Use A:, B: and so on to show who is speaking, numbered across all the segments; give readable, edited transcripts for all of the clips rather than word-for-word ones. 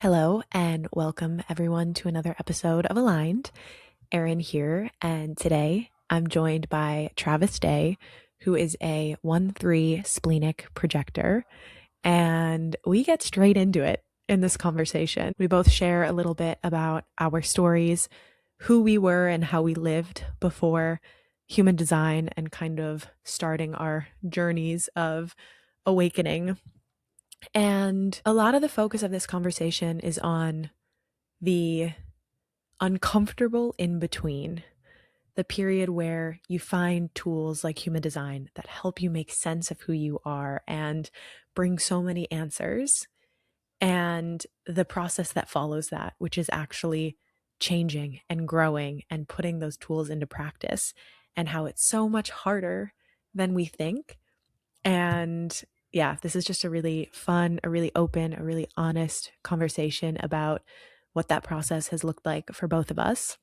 A: Hello and welcome everyone to another episode of Aligned. Erin here, and today I'm joined by Travis Day, who is a 1-3 splenic projector, and we get straight into it in this conversation. We both share a little bit about our stories, who we were and how we lived before human design, and kind of starting our journeys of awakening. And a lot of the focus of this conversation is on the uncomfortable in between, the period where you find tools like human design that help you make sense of who you are and bring so many answers, and the process that follows that, which is actually changing and growing and putting those tools into practice, and how it's so much harder than we think. And yeah, this is just a really fun, a really open, a really honest conversation about what that process has looked like for both of us.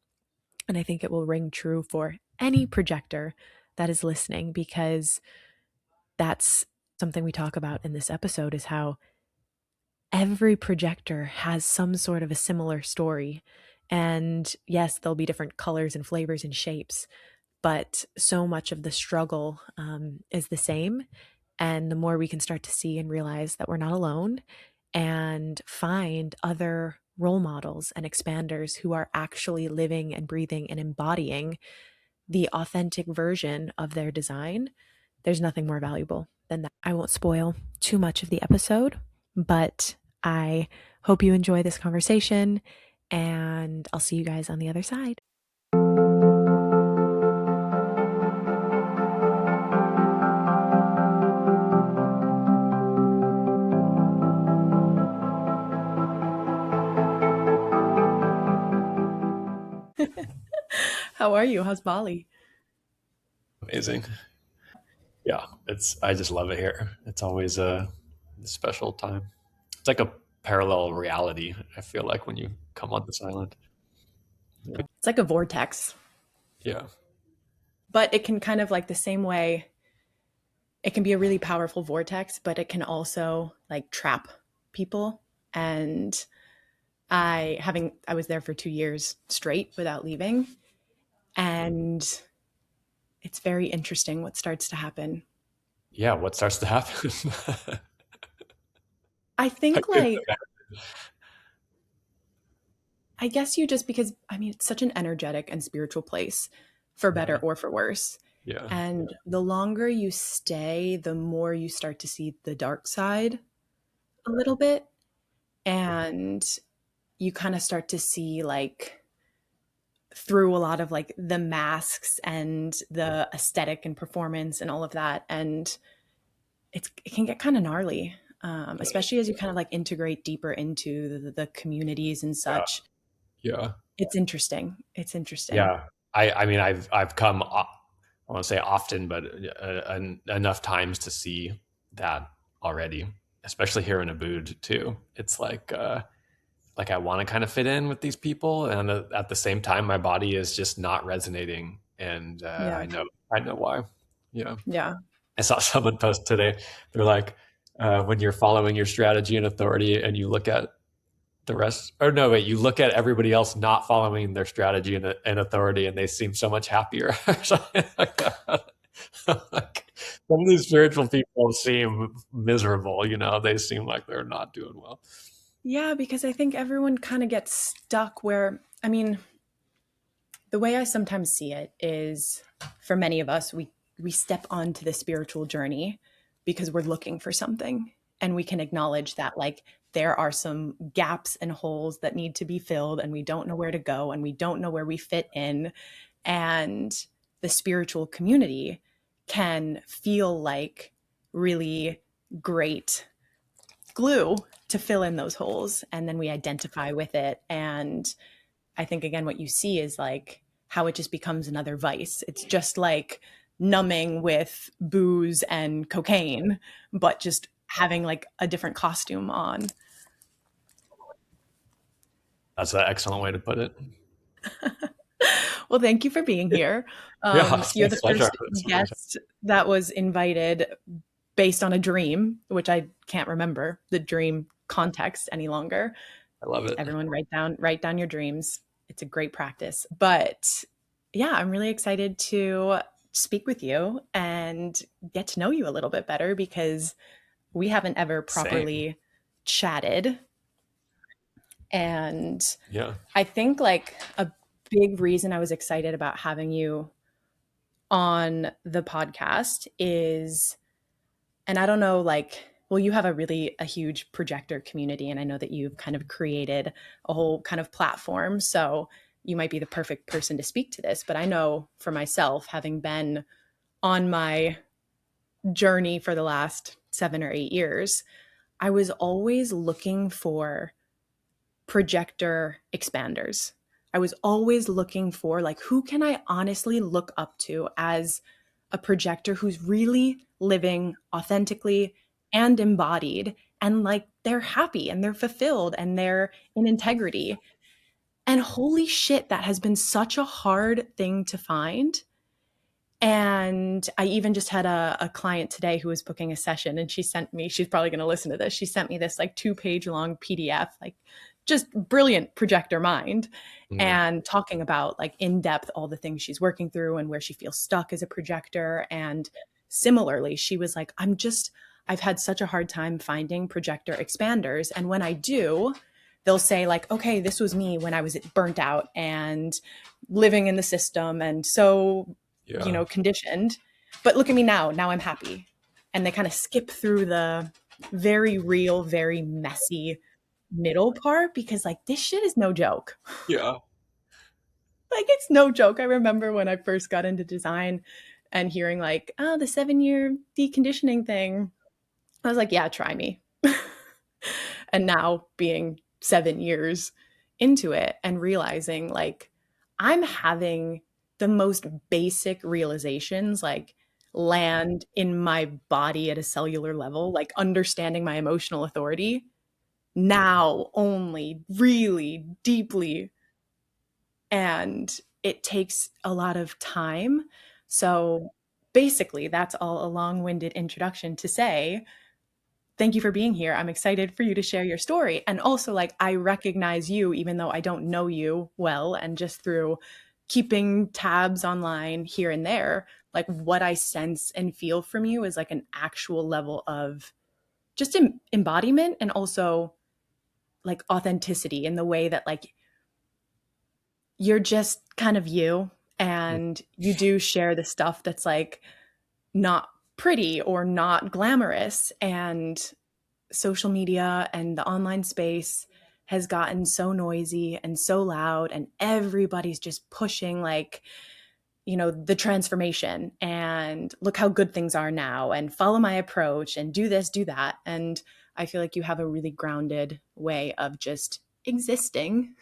A: And I think it will ring true for any projector that is listening, because that's something we talk about in this episode, is how every projector has some sort of a similar story. And yes, there'll be different colors and flavors and shapes, but so much of the struggle is the same. And the more we can start to see and realize that we're not alone, and find other role models and expanders who are actually living and breathing and embodying the authentic version of their design, there's nothing more valuable than that. I won't spoil too much of the episode, but I hope you enjoy this conversation, and I'll see you guys on the other side. How are you? How's Bali?
B: Amazing. Yeah, I just love it here. It's always a special time. It's like a parallel reality, I feel like, when you come on this island.
A: It's like a vortex,
B: Yeah.
A: but it can kind of, like, the same way, it can be a really powerful vortex, but it can also like trap people. And I was there for 2 years straight without leaving. And it's very interesting what starts to happen.
B: Yeah, what starts to happen?
A: I
B: I
A: think,
B: couldn't
A: like,
B: imagine.
A: I guess you just, because I mean, it's such an energetic and spiritual place, for better
B: Yeah.
A: or for worse.
B: Yeah.
A: And the longer you stay, the more you start to see the dark side a little bit. And you kind of start to see, like, through a lot of like the masks and the aesthetic and performance and all of that. And it can get kind of gnarly, especially as you kind of like integrate deeper into the communities and
B: Yeah.
A: such.
B: Yeah.
A: It's interesting. It's interesting.
B: Yeah. I mean, I've come, I won't say often, but enough times to see that already, especially here in Abood too. It's like I want to kind of fit in with these people, and at the same time, my body is just not resonating, and
A: Yeah.
B: I know why. Yeah,
A: Yeah.
B: I saw someone post today. They're like, when you're following your strategy and authority, and you look at the rest, or no, wait, you look at everybody else not following their strategy and authority, and they seem so much happier. Or something like that. Like, some of these spiritual people seem miserable. They seem like they're not doing well.
A: Yeah, because I think everyone kind of gets stuck where, I mean, the way I sometimes see it is, for many of us, we step onto the spiritual journey because we're looking for something, and we can acknowledge that, like, there are some gaps and holes that need to be filled, and we don't know where to go, and we don't know where we fit in. And the spiritual community can feel like really great glue to fill in those holes, and then we identify with it. And I think, again, what you see is like how it just becomes another vice. It's just like numbing with booze and cocaine, but just having like a different costume on.
B: That's an excellent way to put it.
A: Well, thank you for being here.
B: Yeah, it's
A: You're
B: my
A: the
B: pleasure.
A: first guest that was invited based on a dream, which I can't remember the dream context any longer.
B: I love it.
A: Everyone write down your dreams. It's a great practice. But yeah, I'm really excited to speak with you and get to know you a little bit better because we haven't ever
B: Same.
A: properly chatted. And
B: Yeah.
A: I think like a big reason I was excited about having you on the podcast is, and I don't know, like, well, you have a huge projector community, and I know that you've kind of created a whole kind of platform. So you might be the perfect person to speak to this. But I know for myself, having been on my journey for the last 7 or 8 years, I was always looking for projector expanders. I was always looking for like, who can I honestly look up to as a projector who's really living authentically and embodied, and like they're happy and they're fulfilled and they're in integrity. And holy shit, that has been such a hard thing to find. And I even just had a client today who was booking a session, and she sent me, she's probably going to listen to this. She sent me this like 2 page long PDF, like just brilliant projector mind,
B: Mm.
A: and talking about like in depth all the things she's working through and where she feels stuck as a projector. And similarly, she was like, I've had such a hard time finding projector expanders. And when I do, they'll say like, okay, this was me when I was burnt out and living in the system. And so
B: Yeah.
A: conditioned. But look at me now. Now I'm happy. And they kind of skip through the very real, very messy middle part because, like, this shit is no joke.
B: Yeah.
A: Like, it's no joke. I remember when I first got into design and hearing, like, oh, the 7 year deconditioning thing. I was like, yeah, try me. And now being 7 years into it and realizing, like, I'm having the most basic realizations, like land in my body at a cellular level, like understanding my emotional authority now only really deeply. And it takes a lot of time. So basically, that's all a long winded introduction to say, thank you for being here. I'm excited for you to share your story. And also, like, I recognize you, even though I don't know you well, and just through keeping tabs online here and there, like, what I sense and feel from you is like an actual level of just embodiment and also like authenticity in the way that, like, you're just kind of you
B: Mm.
A: and you do share the stuff that's like not pretty or not glamorous. And social media and the online space has gotten so noisy and so loud, and everybody's just pushing like, the transformation and look how good things are now and follow my approach and do this, do that. And I feel like you have a really grounded way of just existing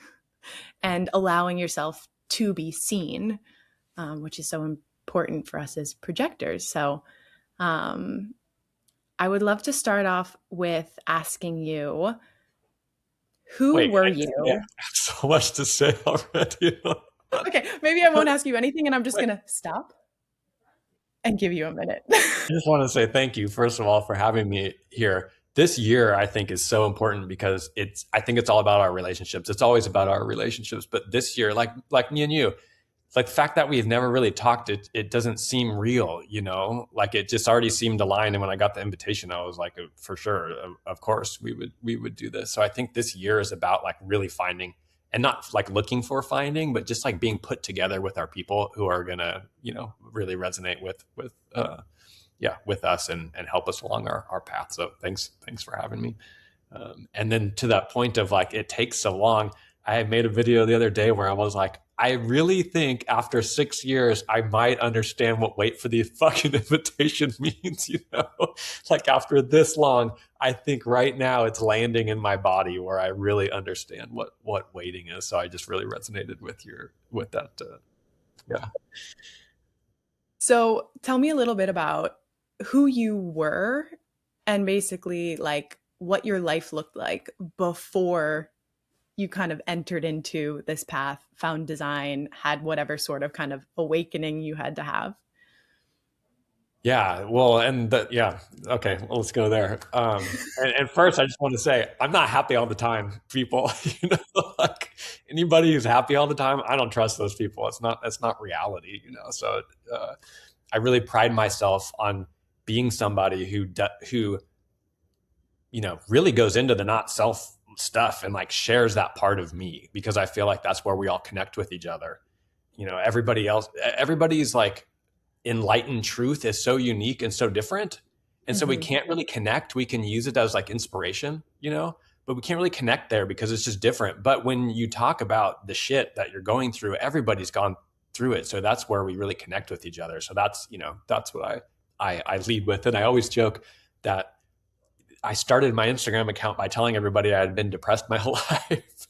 A: and allowing yourself to be seen, which is so important for us as projectors. So um, I would love to start off with asking you, who
B: Wait,
A: were
B: I
A: you?
B: have so much to say already.
A: Okay, maybe I won't ask you anything and I'm just going to stop and give you a minute.
B: I just want to say thank you, first of all, for having me here. This year, I think, is so important because I think it's all about our relationships. It's always about our relationships. But this year, like me and you, like the fact that we've never really talked, it doesn't seem real, like it just already seemed aligned. And when I got the invitation, I was like, for sure, of course we would do this. So I think this year is about like really finding, and not like looking for finding, but just like being put together with our people who are gonna, really resonate with us and help us along our path. So thanks for having me. And then to that point of like, it takes so long. I made a video the other day where I was like, I really think after 6 years, I might understand what wait for the fucking invitation means, like after this long, I think right now it's landing in my body where I really understand what waiting is. So I just really resonated with that. Yeah.
A: So tell me a little bit about who you were and basically like what your life looked like before you kind of entered into this path, found design, had whatever sort of kind of awakening you had to have.
B: Yeah, well, yeah, okay, well, let's go there. And first, I just want to say I'm not happy all the time, people. Like anybody who's happy all the time, I don't trust those people. That's not reality, So I really pride myself on being somebody who really goes into the not self stuff and like shares that part of me because I feel like that's where we all connect with each other. Everybody's like enlightened truth is so unique and so different. And so we can't really connect. We can use it as like inspiration, but we can't really connect there because it's just different. But when you talk about the shit that you're going through, everybody's gone through it. So that's where we really connect with each other. So that's what I lead with. And I always joke that I started my Instagram account by telling everybody I had been depressed my whole life.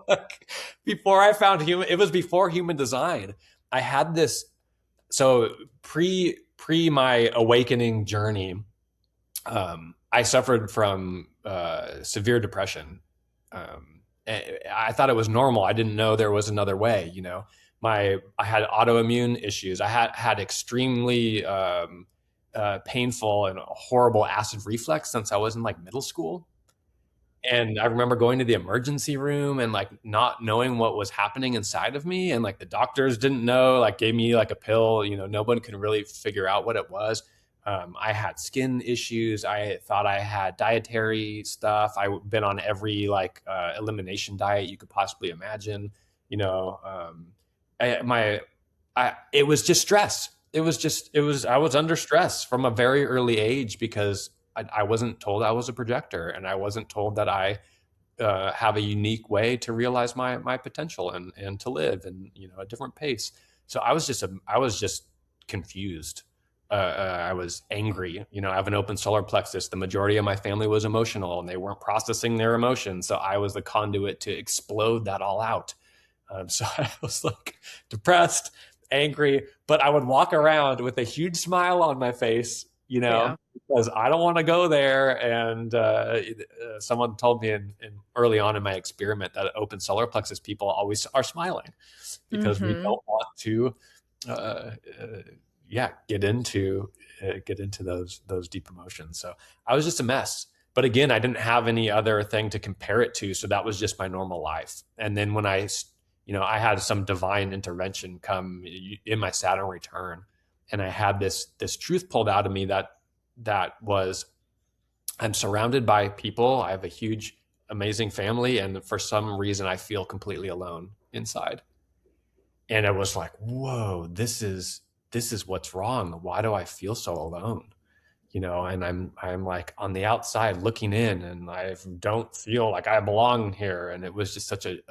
B: Like, before I found it was before human design. I had this so pre my awakening journey, I suffered from severe depression. I thought it was normal. I didn't know there was another way. I had autoimmune issues. I had extremely painful and horrible acid reflux since I was in like middle school. And I remember going to the emergency room and like not knowing what was happening inside of me. And like the doctors didn't know, like gave me like a pill, no one could really figure out what it was. I had skin issues. I thought I had dietary stuff. I've been on every like elimination diet you could possibly imagine. You know, it was just stress. I was under stress from a very early age because I wasn't told I was a projector, and I wasn't told that I have a unique way to realize my potential and to live and a different pace. So I was just confused. I was angry. I have an open solar plexus. The majority of my family was emotional, and they weren't processing their emotions. So I was the conduit to explode that all out. So I was like depressed, angry, but I would walk around with a huge smile on my face,
A: Yeah.
B: because I don't want to go there. And someone told me early on in my experiment that open solar plexus people always are smiling because we don't want to, uh, uh, yeah, get into those deep emotions. So I was just a mess. But again, I didn't have any other thing to compare it to, so that was just my normal life. And then when I had some divine intervention come in my Saturn return, and I had this truth pulled out of me that was, I'm surrounded by people. I have a huge, amazing family, and for some reason, I feel completely alone inside. And it was like, whoa, this is what's wrong. Why do I feel so alone? And I'm like on the outside looking in, and I don't feel like I belong here. And it was just such a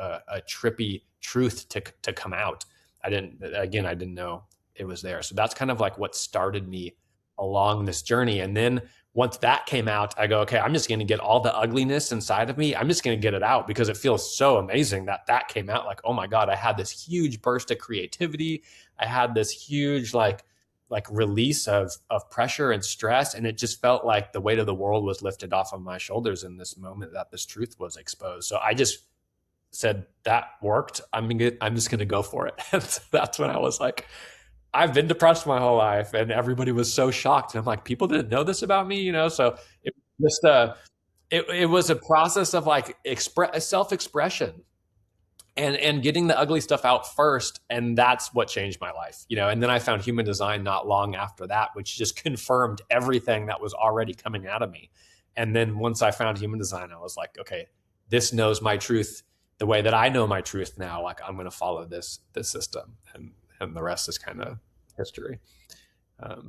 B: trippy truth to come out. I didn't know it was there. So that's kind of like what started me along this journey. And then once that came out, I go, okay, I'm just going to get all the ugliness inside of me. I'm just going to get it out because it feels so amazing that came out. Like, oh my God, I had this huge burst of creativity. I had this huge like release of pressure and stress. And it just felt like the weight of the world was lifted off of my shoulders in this moment that this truth was exposed. So I just said, that worked. I'm just going to go for it. And so that's when I was like, I've been depressed my whole life, and everybody was so shocked. And I'm like, people didn't know this about me, So it was just it was a process of like self-expression and getting the ugly stuff out first. And that's what changed my life, And then I found human design not long after that, which just confirmed everything that was already coming out of me. And then once I found human design, I was like, okay, this knows my truth the way that I know my truth now. Like, I'm going to follow this system, and the rest is kind of history.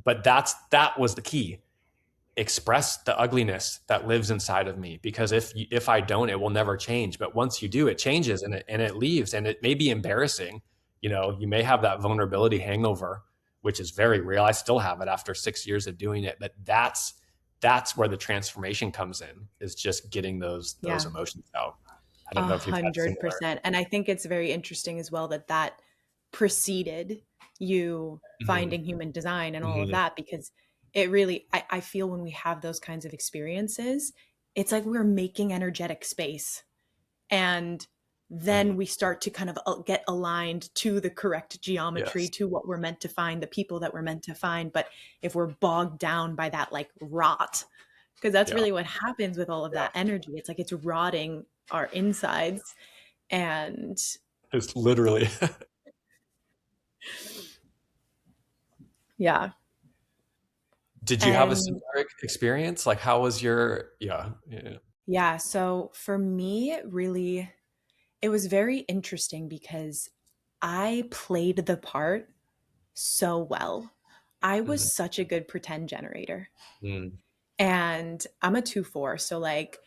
B: But that was the key. Express the ugliness that lives inside of me, because if I don't, it will never change. But once you do, it changes, and it leaves, and it may be embarrassing. You may have that vulnerability hangover, which is very real. I still have it after 6 years of doing it. But that's where the transformation comes in, is just getting those emotions out. I don't know if you've had similar.
A: 100%. And I think it's very interesting as well that preceded you finding human design and all of that, because it really, I feel when we have those kinds of experiences, it's like we're making energetic space. And then we start to kind of get aligned to the correct geometry,
B: Yes.
A: to what we're meant to find, the people that we're meant to find. But if we're bogged down by that like rot, because that's
B: Yeah.
A: really what happens with all of
B: Yeah.
A: that energy, it's like it's rotting our insides. And
B: It's literally.
A: yeah.
B: Did you have a
A: And
B: similar experience? Like, how was your, yeah. Yeah.
A: yeah, so for me, really, it was very interesting because I played the part so well. I was
B: Mhm.
A: such a good pretend generator.
B: Mm.
A: And I'm a 2-4. So, like,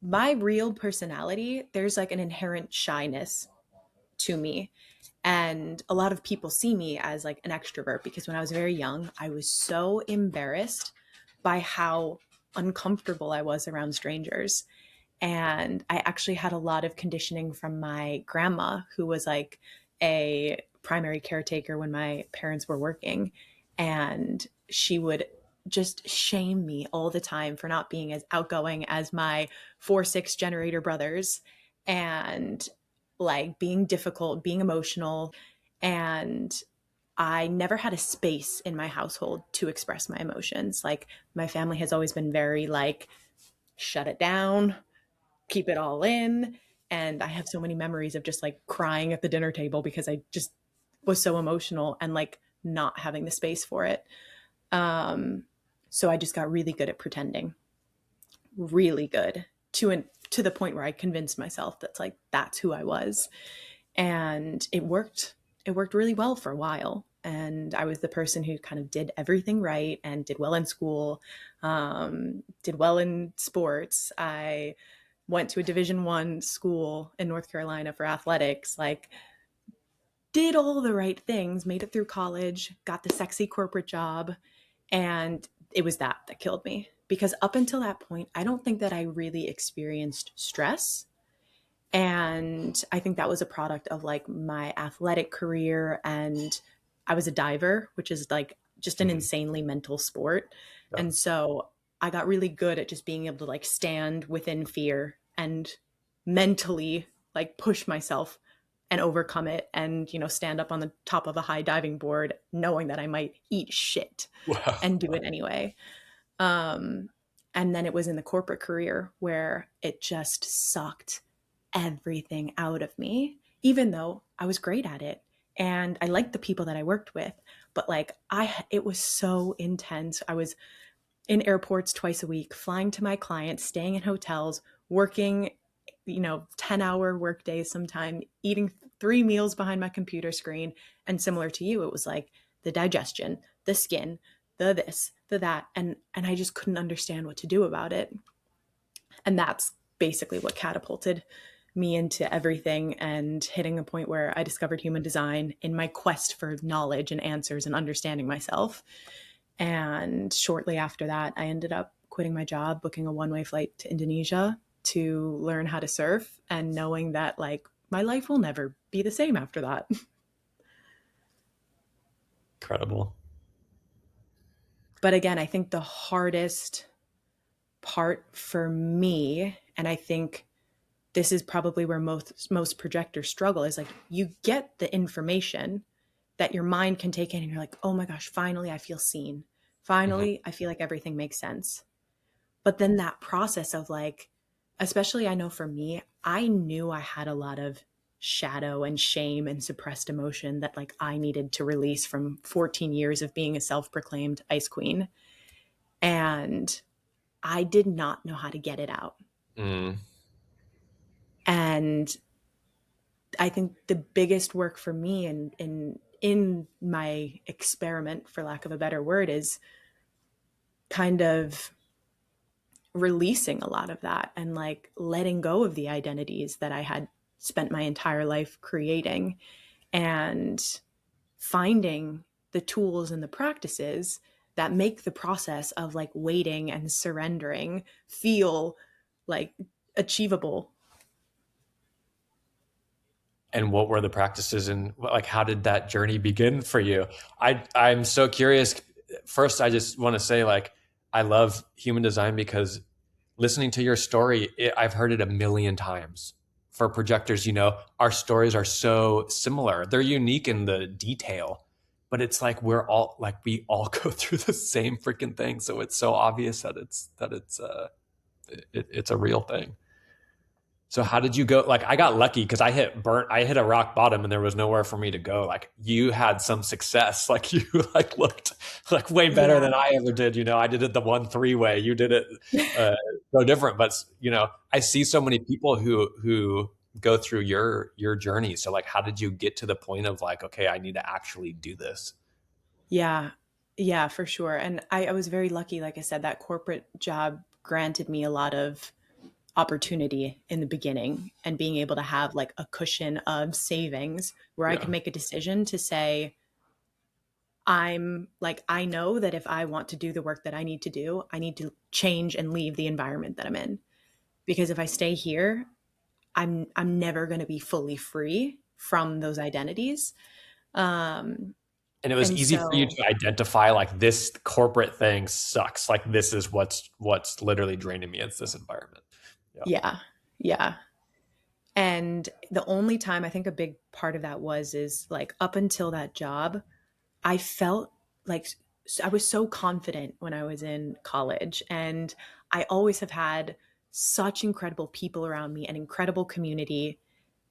A: my real personality, there's like an inherent shyness to me. And a lot of people see me as like an extrovert because when I was very young, I was so embarrassed by how uncomfortable I was around strangers. And I actually had a lot of conditioning from my grandma, who was like a primary caretaker when my parents were working. And she would just shame me all the time for not being as outgoing as my 4-6 generator brothers, and like being difficult, being emotional. And I never had a space in my household to express my emotions. Like, my family has always been very like, shut it down, keep it all in. And I have so many memories of just like crying at the dinner table because I just was so emotional and like not having the space for it. Um, so I just got really good at pretending, really good, to the point where I convinced myself that's like that's who I was. And it worked. It worked really well for a while. And I was the person who kind of did everything right and did well in school, did well in sports. I went to a Division 1 school in North Carolina for athletics, like did all the right things, made it through college, got the sexy corporate job. And it was that killed me, because up until that point, I don't think that I really experienced stress. And I think that was a product of like my athletic career. And I was a diver, which is like just an
B: Mhm.
A: insanely mental sport.
B: Yeah.
A: And so I got really good at just being able to like stand within fear and mentally like push myself and overcome it, and stand up on the top of a high diving board knowing that I might eat shit
B: Wow.
A: and do it anyway. um and then it was in the corporate career where it just sucked everything out of me, even though I was great at it and I liked the people that I worked with. But like, it was so intense. I was in airports twice a week, flying to my clients, staying in hotels, working, 10-hour work days sometime, eating 3 meals behind my computer screen. And similar to you, it was like the digestion, the skin, the this, the that. And I just couldn't understand what to do about it. And that's basically what catapulted me into everything, and hitting a point where I discovered human design in my quest for knowledge and answers and understanding myself. And shortly after that, I ended up quitting my job, booking a one-way flight to Indonesia to learn how to surf, and knowing that like my life will never be the same after that.
B: Incredible.
A: But again, I think the hardest part for me, and I think this is probably where most projectors struggle, is like you get the information that your mind can take in and you're like, oh my gosh, finally I feel seen,
B: Mhm.
A: finally I feel like everything makes sense. But then that process of like, especially I know for me, I knew I had a lot of shadow and shame and suppressed emotion that like I needed to release from 14 years of being a self-proclaimed ice queen. And I did not know how to get it out.
B: Mm.
A: And I think the biggest work for me in my experiment, for lack of a better word, is kind of releasing a lot of that and like letting go of the identities that I had spent my entire life creating, and finding the tools and the practices that make the process of like waiting and surrendering feel like achievable.
B: And what were the practices, and like how did that journey begin for you? I'm so curious. First, I just want to say like I love human design because listening to your story, I've heard it a million times for projectors, our stories are so similar. They're unique in the detail, but it's like we all go through the same freaking thing. So it's so obvious that it's a real thing. So how did you go? Like, I got lucky because I hit a rock bottom and there was nowhere for me to go. Like, you had some success. Like, you like looked like way better than I ever did. I did it the 1-3 way. You did it so different. But I see so many people who go through your journey. So like, how did you get to the point of like, okay, I need to actually do this?
A: Yeah. Yeah, for sure. And I was very lucky. Like I said, that corporate job granted me a lot of opportunity in the beginning, and being able to have like a cushion of savings where I could
B: Yeah.
A: make a decision to say, I know that if I want to do the work that I need to do, I need to change and leave the environment that I'm in. Because if I stay here, I'm never going to be fully free from those identities. Um,
B: And it was
A: and
B: easy for you
A: so,
B: to identify like this corporate thing sucks. Like, this is what's literally draining me. It's this environment. Yeah.
A: yeah, yeah. And the only time I think a big part of that is like up until that job, I felt like I was so confident when I was in college. And I always have had such incredible people around me and incredible community.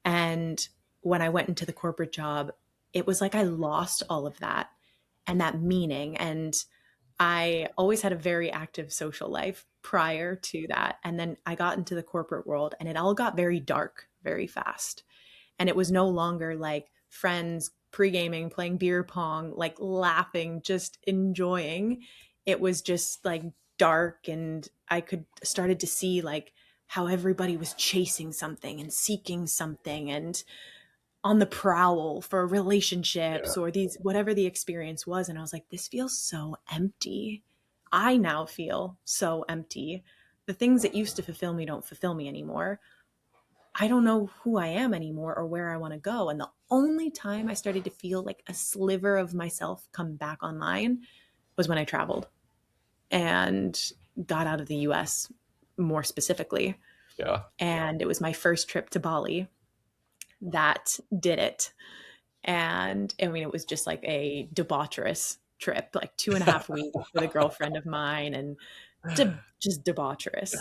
A: And when I went into the corporate job, it was like I lost all of that and that meaning. And I always had a very active social life prior to that. And then I got into the corporate world and it all got very dark very fast. And it was no longer like friends pre-gaming, playing beer pong, like laughing, just enjoying. It was just like dark, and I could started to see like how everybody was chasing something and seeking something and on the prowl for
B: Yeah.
A: relationships or these whatever the experience was. And I was like, this feels so empty. I now feel so empty. The things that used to fulfill me don't fulfill me anymore. I don't know who I am anymore or where I want to go. And the only time I started to feel like a sliver of myself come back online was when I traveled and got out of the US more specifically.
B: Yeah.
A: And it was my first trip to Bali that did it. And I mean, it was just like a debaucherous trip, like 2.5 weeks with a girlfriend of mine, and just debaucherous.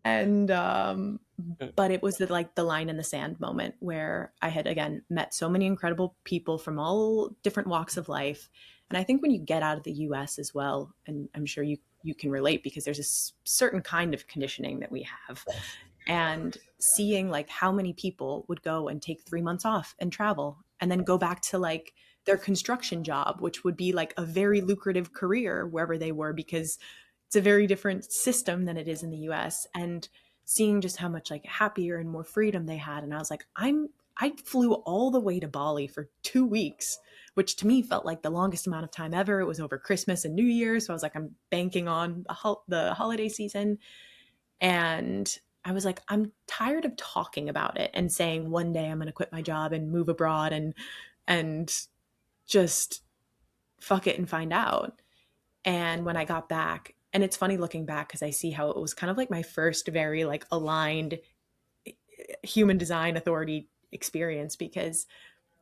A: And but it was like the line in the sand moment where I had again met so many incredible people from all different walks of life. And I think when you get out of the US as well, and I'm sure you can relate because there's a certain kind of conditioning that we have, and seeing like how many people would go and take 3 months off and travel and then go back to like their construction job, which would be like a very lucrative career wherever they were, because it's a very different system than it is in the US. And seeing just how much like happier and more freedom they had. And I was like, I flew all the way to Bali for 2 weeks, which to me felt like the longest amount of time ever. It was over Christmas and New Year. So I was like, I'm banking on the holiday season. And I was like, I'm tired of talking about it and saying one day I'm going to quit my job and move abroad and just fuck it and find out. And when I got back, and it's funny looking back because I see how it was kind of like my first very like aligned human design authority experience, because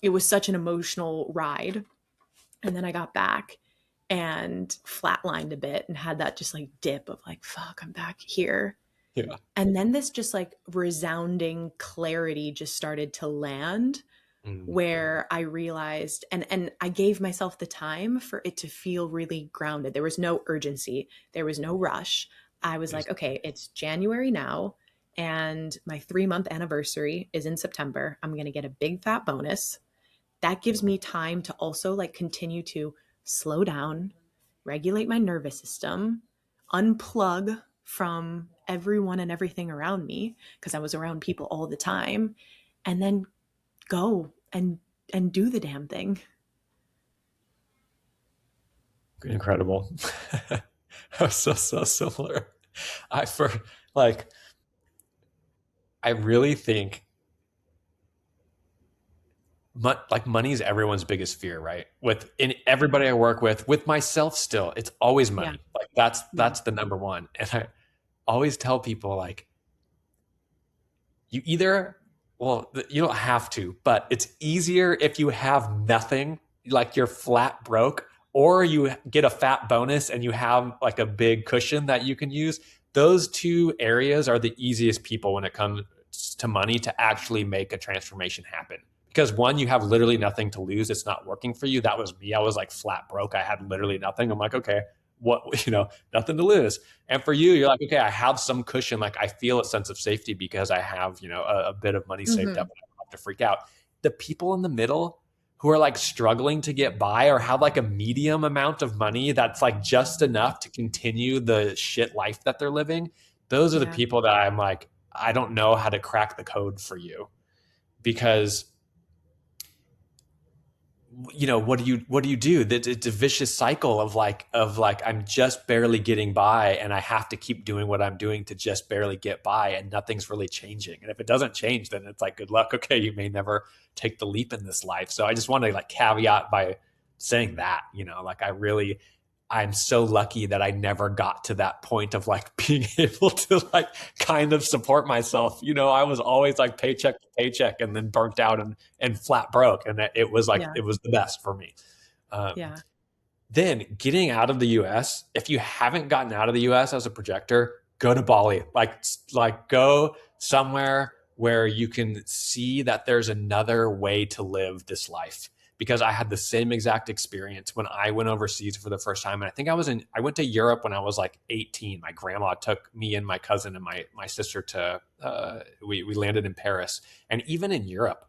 A: it was such an emotional ride. And then I got back and flatlined a bit and had that just like dip of like, fuck, I'm back here.
B: Yeah.
A: And then this just like resounding clarity just started to land,
B: Mm.
A: where I realized and I gave myself the time for it to feel really grounded. There was no urgency. There was no rush. I was
B: Yes.
A: like, okay, it's January now and my 3-month anniversary is in September. I'm going to get a big fat bonus. That gives me time to also like continue to slow down, regulate my nervous system, unplug from everyone and everything around me because I was around people all the time, and then go and do the damn thing.
B: Incredible. So similar. I for like I really think like money is everyone's biggest fear, right? With in everybody I work with myself still, it's always
A: Yeah.
B: money. Like that's
A: Yeah.
B: the number one. And I always tell people like you either, well, you don't have to, but it's easier if you have nothing, like you're flat broke, or you get a fat bonus and you have like a big cushion that you can use. Those two areas are the easiest people when it comes to money to actually make a transformation happen. Because one, you have literally nothing to lose. It's not working for you. That was me. I was like flat broke. I had literally nothing. I'm like, okay, what, nothing to lose. And for you, you're like, okay, I have some cushion. Like I feel a sense of safety because I have, a bit of money saved up and I don't have to freak out. The people in the middle who are like struggling to get by or have like a medium amount of money that's like just enough to continue the shit life that they're living, those are the people that I'm like, I don't know how to crack the code for you. Because what do you do? It's a vicious cycle of like I'm just barely getting by and I have to keep doing what I'm doing to just barely get by, and nothing's really changing. And if it doesn't change, then it's like, good luck. Okay, you may never take the leap in this life. So I just want to like caveat by saying that, like I'm so lucky that I never got to that point of like being able to like kind of support myself. I was always like paycheck to paycheck and then burnt out and flat broke. And it was like, it was the best for me. Then getting out of the US, if you haven't gotten out of the US as a projector, go to Bali, like go somewhere where you can see that there's another way to live this life. Because I had the same exact experience when I went overseas for the first time. And I think I went to Europe when I was like 18. My grandma took me and my cousin and my sister to, we landed in Paris. And even in Europe,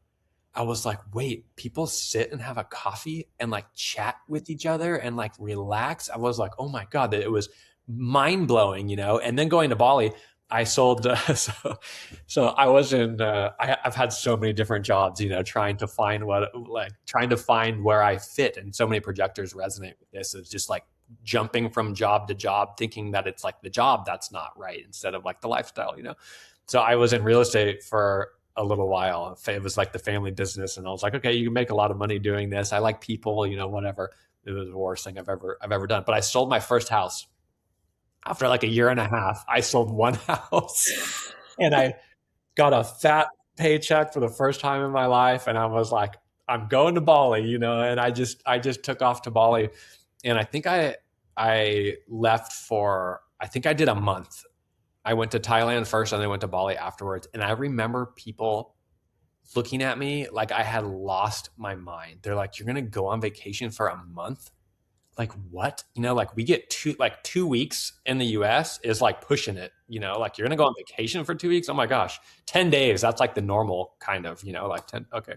B: I was like, wait, people sit and have a coffee and like chat with each other and like relax. I was like, oh my God, that it was mind blowing, And then going to Bali, I sold, so I was I've had so many different jobs, trying to find where I fit. And so many projectors resonate with this. It's just like jumping from job to job, thinking that it's like the job that's not right instead of like the lifestyle, So I was in real estate for a little while. It was like the family business. And I was like, okay, you can make a lot of money doing this. I like people, whatever. It was the worst thing I've ever done. But I sold my first house. After like a year and a half, I sold one house and I got a fat paycheck for the first time in my life. And I was like, I'm going to Bali, and I just took off to Bali. And I think I left I think I did a month. I went to Thailand first and then went to Bali afterwards. And I remember people looking at me like I had lost my mind. They're like, you're going to go on vacation for a month? Like what? Like we get 2 weeks in the US is like pushing it, like you're going to go on vacation for 2 weeks. Oh my gosh, 10 days. That's like the normal kind of, like 10. Okay.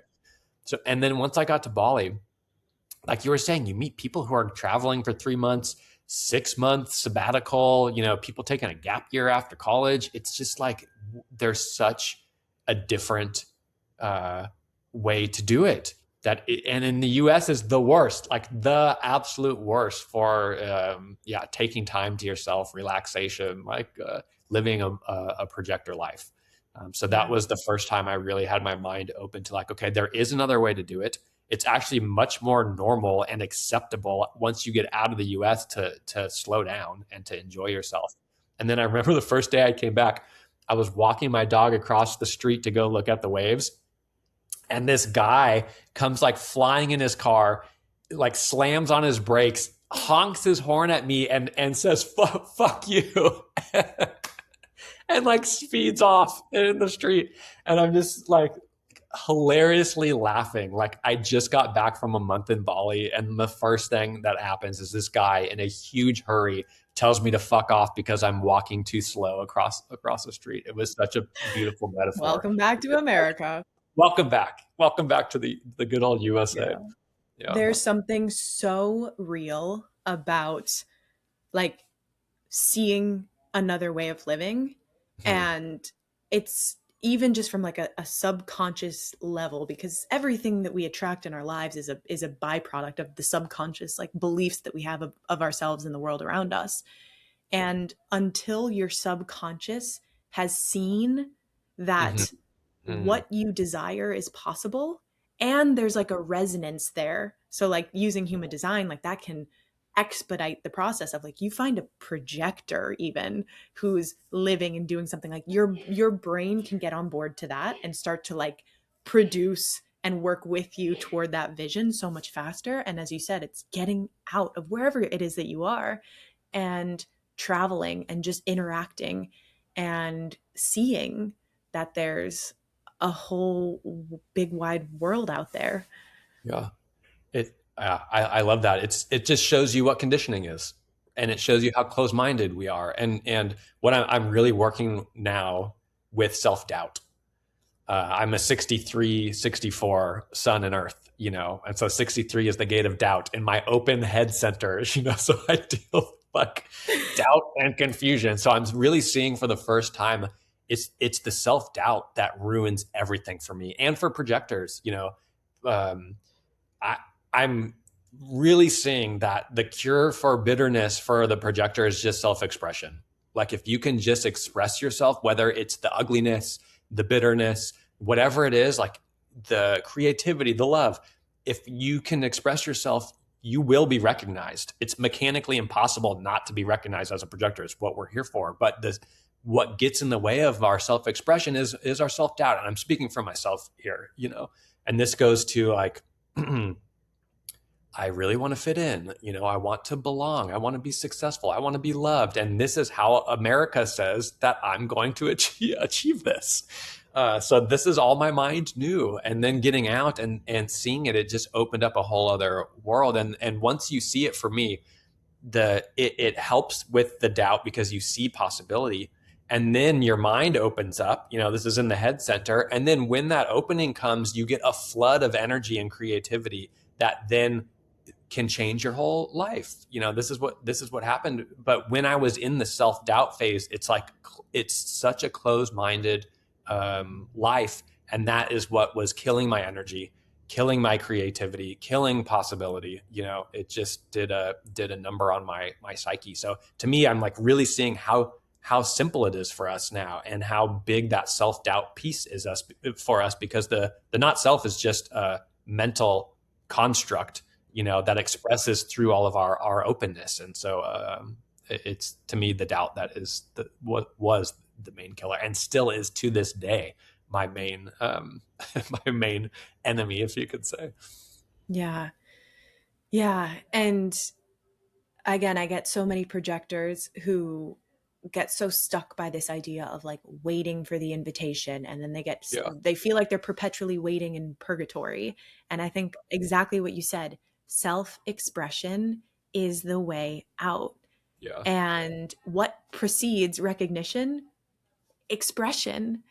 B: So, and then once I got to Bali, like you were saying, you meet people who are traveling for 3 months, 6 months sabbatical, people taking a gap year after college. It's just like, there's such a different way to do it. And in the US is the worst, like the absolute worst for taking time to yourself, relaxation, like living a projector life. So that was the first time I really had my mind open to like, okay, there is another way to do it. It's actually much more normal and acceptable once you get out of the US to slow down and to enjoy yourself. And then I remember the first day I came back, I was walking my dog across the street to go look at the waves. And this guy comes like flying in his car, like slams on his brakes, honks his horn at me and says, fuck you. And like speeds off in the street. And I'm just like hilariously laughing. Like I just got back from a month in Bali. And the first thing that happens is this guy in a huge hurry tells me to fuck off because I'm walking too slow across the street. It was such a beautiful metaphor.
A: Welcome back to America.
B: Welcome back. Welcome back to the good old USA.
A: Yeah. There's something so real about like seeing another way of living. And it's even just from like a subconscious level, because everything that we attract in our lives is a byproduct of the subconscious like beliefs that we have of ourselves and the world around us. And until your subconscious has seen that what you desire is possible, and there's like a resonance there. So like using human design, like that can expedite the process of like, you find a projector even who's living and doing something, like your brain can get on board to that and start to like produce and work with you toward that vision so much faster. And as you said, it's getting out of wherever it is that you are and traveling and just interacting and seeing that there's a whole big wide world out there.
B: Yeah. I love that. It just shows you what conditioning is, and it shows you how close-minded we are. And what I'm really working now with self-doubt. I'm a 63, 64 sun and earth, and so 63 is the gate of doubt in my open head center, so I deal with like doubt and confusion. So I'm really seeing for the first time, it's the self-doubt that ruins everything for me and for projectors. Um, I, I'm really seeing that the cure for bitterness for the projector is just self-expression. Like if you can just express yourself, whether it's the ugliness, the bitterness, whatever it is, like the creativity, the love, if you can express yourself, you will be recognized. It's mechanically impossible not to be recognized as a projector. It's what we're here for. But what gets in the way of our self-expression is our self-doubt. And I'm speaking for myself here, and this goes to like, I really want to fit in. I want to belong. I want to be successful. I want to be loved. And this is how America says that I'm going to achieve this. So this is all my mind knew. And then getting out and seeing it just opened up a whole other world. And once you see it, for me, it helps with the doubt because you see possibility. And then your mind opens up. This is in the head center. And then when that opening comes, you get a flood of energy and creativity that then can change your whole life. This is what happened. But when I was in the self-doubt phase, it's like, it's such a closed-minded life. And that is what was killing my energy, killing my creativity, killing possibility. It just did a number on my psyche. So to me, I'm like really seeing how simple it is for us now and how big that self-doubt piece is for us, because the not self is just a mental construct, that expresses through all of our openness. And so it's, to me, the doubt that is what was the main killer and still is to this day my main my main enemy, if you could say.
A: Yeah. Yeah. And again, I get so many projectors who get so stuck by this idea of like waiting for the invitation, and then
B: Yeah.
A: they feel like they're perpetually waiting in purgatory. And I think exactly what you said, self-expression is the way out.
B: Yeah.
A: And what precedes recognition? Expression.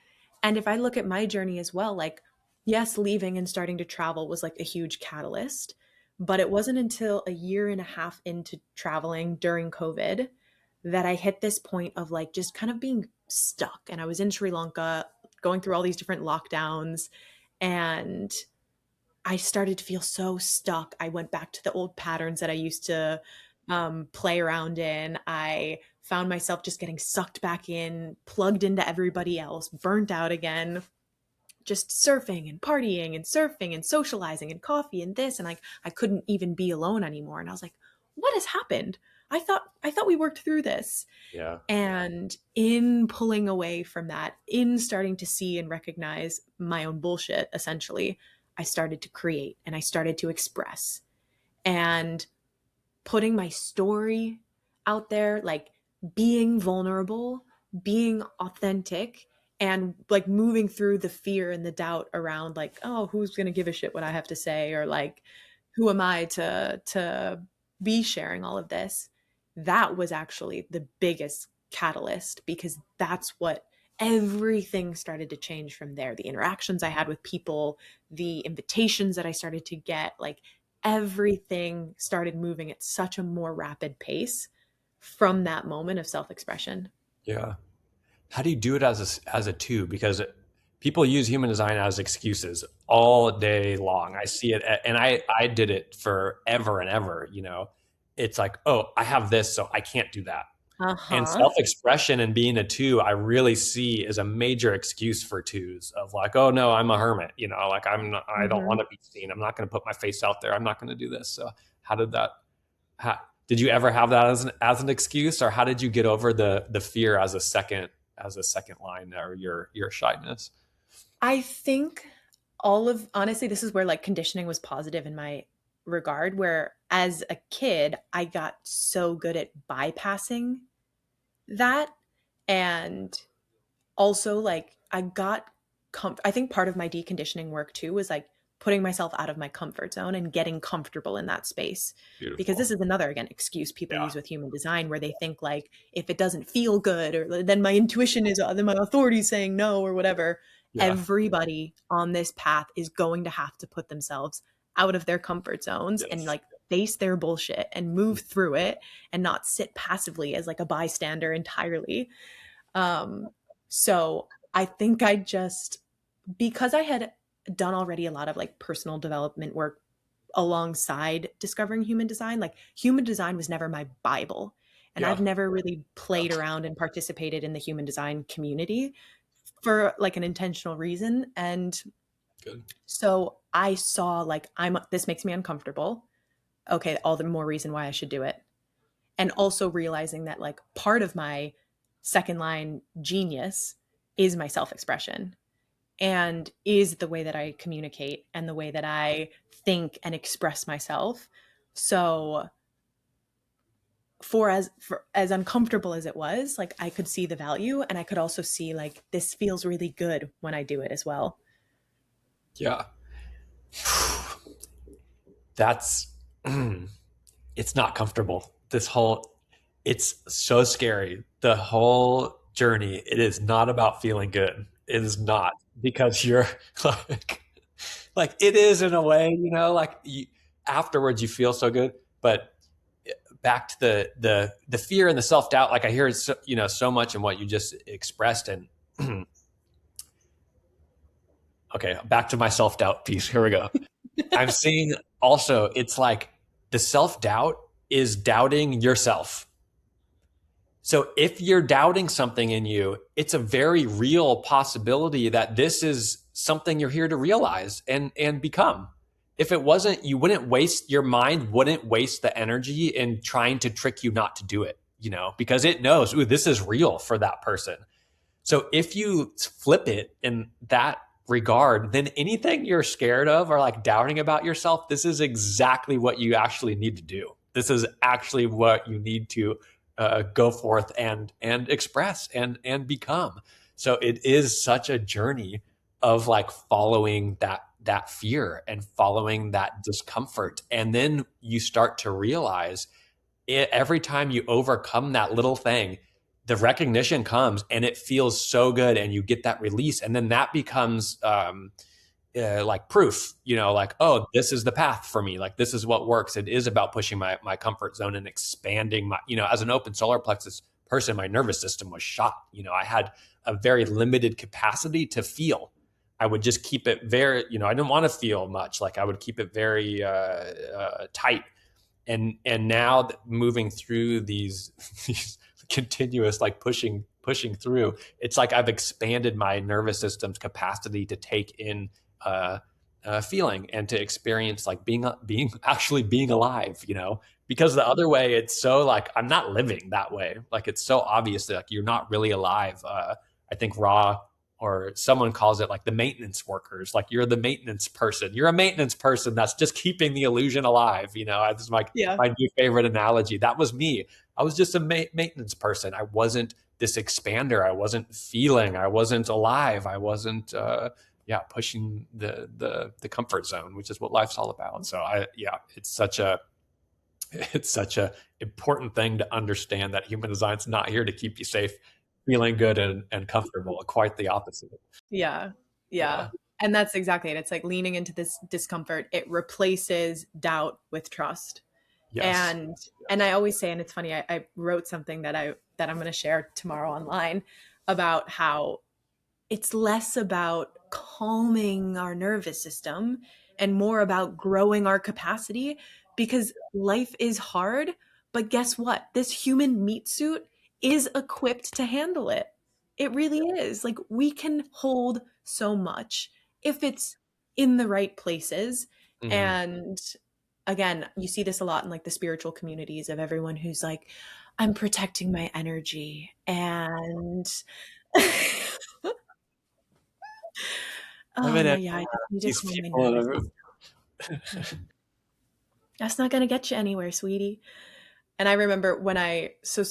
A: And if I look at my journey as well, like, yes, leaving and starting to travel was like a huge catalyst, but it wasn't until a year and a half into traveling during COVID that I hit this point of like just kind of being stuck. And I was in Sri Lanka going through all these different lockdowns, and I started to feel so stuck. I went back to the old patterns that I used to play around in. I found myself just getting sucked back in, plugged into everybody else, burnt out again, just surfing and partying and surfing and socializing and coffee and this. And I couldn't even be alone anymore. And I was like, what has happened? I thought we worked through this.
B: Yeah.
A: And in pulling away from that, in starting to see and recognize my own bullshit, essentially, I started to create and I started to express. And putting my story out there, like being vulnerable, being authentic, and like moving through the fear and the doubt around like, oh, who's going to give a shit what I have to say, or like, who am I to be sharing all of this? That was actually the biggest catalyst, because that's what everything started to change from there. The interactions I had with people, the invitations that I started to get, like everything started moving at such a more rapid pace from that moment of self-expression.
B: Yeah. How do you do it as a two? Because people use human design as excuses all day long. I see it, and I did it forever and ever. It's like, oh, I have this, so I can't do that. And
A: Uh-huh.
B: self-expression and being a two, I really see is a major excuse for twos of like, oh no, I'm a hermit. Like I don't want
A: Mhm.
B: to be seen. I'm not going to put my face out there. I'm not going to do this. So how did that? How? Did you ever have that as an excuse, or how did you get over the fear as a second line, or your shyness?
A: I think honestly, this is where like conditioning was positive in my regard, where as a kid, I got so good at bypassing that. And also like I think part of my deconditioning work too was like putting myself out of my comfort zone and getting comfortable in that space, because
B: Beautiful.
A: this is another, again, excuse people
B: Yeah.
A: use with human design, where they think like if it doesn't feel good, or then my intuition is, then my authority is saying no, or whatever.
B: Yeah.
A: Everybody on this path is going to have to put themselves out of their comfort zones and
B: Yes.
A: like face their bullshit and move through it, and not sit passively as like a bystander entirely. um, so I think I just, because I had done already a lot of like personal development work alongside discovering human design, like human design was never my Bible. And
B: Yeah.
A: I've never really played around and participated in the human design community for like an intentional reason. And
B: Good.
A: so I saw like, this makes me uncomfortable. Okay, all the more reason why I should do it. And also realizing that like part of my second line genius is my self-expression, and is the way that I communicate and the way that I think and express myself. So for as uncomfortable as it was, like I could see the value, and I could also see like this feels really good when I do it as well.
B: Yeah. That's it's not comfortable. It's so scary. The whole journey, it is not about feeling good. It is not, because you're like, it is in a way, like afterwards you feel so good, but back to the fear and the self doubt. Like I hear it, so much in what you just expressed, and okay, back to my self doubt piece. Here we go. I'm seeing also, it's like the self doubt is doubting yourself. So if you're doubting something in you, it's a very real possibility that this is something you're here to realize and become. If it wasn't, your mind wouldn't waste the energy in trying to trick you not to do it, because it knows, ooh, this is real for that person. So if you flip it in that regard, then anything you're scared of or like doubting about yourself, this is exactly what you actually need to do. This is actually what you need to go forth and express and become. So it is such a journey of like following that fear and following that discomfort, and then you start to realize every time you overcome that little thing, the recognition comes and it feels so good, and you get that release, and then that becomes like proof, like, oh, this is the path for me. Like, this is what works. It is about pushing my comfort zone and expanding my, as an open solar plexus person, my nervous system was shot. I had a very limited capacity to feel. I would just keep it very, I didn't want to feel much. Like I would keep it very tight. And now moving through these these continuous like pushing through, it's like I've expanded my nervous system's capacity to take in feeling and to experience like being alive, because the other way, it's so like I'm not living that way. Like it's so obvious that like you're not really alive. I think Raw, or someone calls it like the maintenance workers. Like you're the maintenance person. You're a maintenance person that's just keeping the illusion alive. This is
A: Yeah.
B: my new favorite analogy. That was me. I was just a maintenance person. I wasn't this expander. I wasn't feeling. I wasn't alive. I wasn't pushing the comfort zone, which is what life's all about. So it's such a important thing to understand that human design's not here to keep you safe, feeling good and comfortable. Quite the opposite.
A: Yeah. Yeah.
B: Yeah.
A: And that's exactly it. It's like leaning into this discomfort. It replaces doubt with trust.
B: Yes.
A: And I always say, and it's funny, I wrote something that I'm going to share tomorrow online about how it's less about calming our nervous system and more about growing our capacity, because life is hard. But guess what? This human meat suit is equipped to handle it. It really is. Like we can hold so much if it's in the right places.
B: Mhm.
A: And again, you see this a lot in like the spiritual communities of everyone who's like, I'm protecting my energy. And
B: I
A: oh
B: mean,
A: no, yeah, I just need to
B: these
A: calm my nervous
B: people,
A: system. That's not going to get you anywhere, sweetie. And I remember when so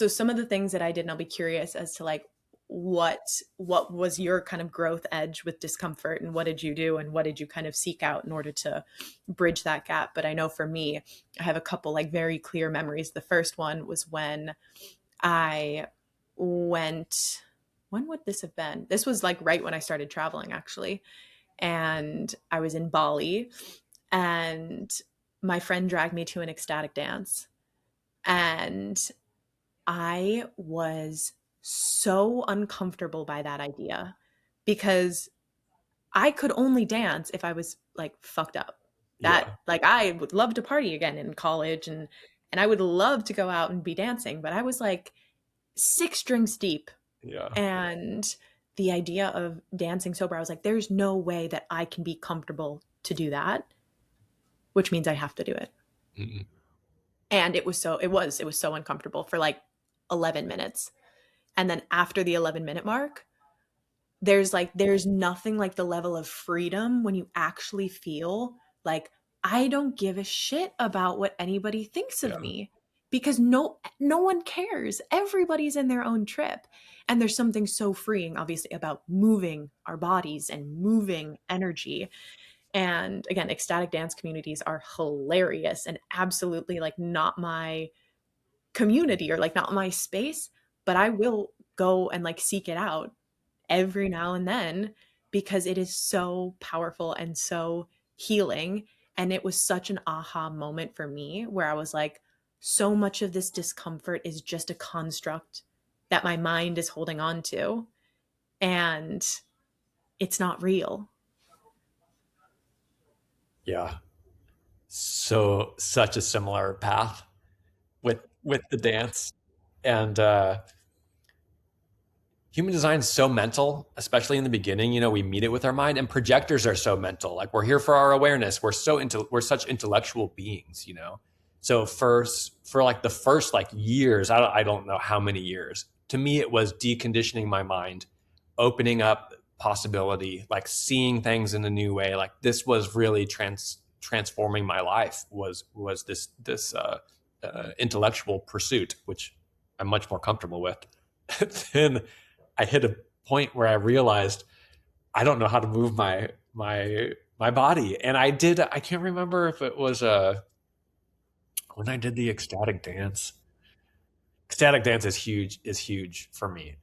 A: some of the things that I did, and I'll be curious as to like what what was your kind of growth edge with discomfort, and what did you do, and what did you kind of seek out in order to bridge that gap. But I know for me, I have a couple like very clear memories. The first one was when I went, when would this have been? This was like right when I started traveling, actually. And I was in Bali, and my friend dragged me to an ecstatic dance. And I was so uncomfortable by that idea because I could only dance if I was like fucked up. That
B: yeah,
A: like I would love to party again in college, and I would love to go out and be dancing, but I was like six drinks deep.
B: yeah.
A: And the idea of dancing sober, I was like, there's no way that I can be comfortable to do that, which means I have to do it.
B: Mm-mm.
A: And it was so uncomfortable for like 11 minutes. And then after the 11-minute mark, there's nothing like the level of freedom when you actually feel like I don't give a shit about what anybody thinks of
B: Yeah,
A: me, because no one cares. Everybody's in their own trip. And there's something so freeing obviously about moving our bodies and moving energy. And again, ecstatic dance communities are hilarious and absolutely like not my community or like not my space, but I will go and like seek it out every now and then because it is so powerful and so healing. And it was such an aha moment for me where I was like, so much of this discomfort is just a construct that my mind is holding on to, and it's not real.
B: yeah. So such a similar path with the dance, and human design is so mental, especially in the beginning. You know, we meet it with our mind, and projectors are so mental. Like we're here for our awareness. We're such intellectual beings. You know, so for like the first like years, I don't know how many years. To me, it was deconditioning my mind, opening up possibility, like seeing things in a new way. Like this was really transforming my life. Was this intellectual pursuit, which I'm much more comfortable with. Then I hit a point where I realized I don't know how to move my body, and I can't remember if it was when I did the ecstatic dance. Ecstatic dance is huge for me.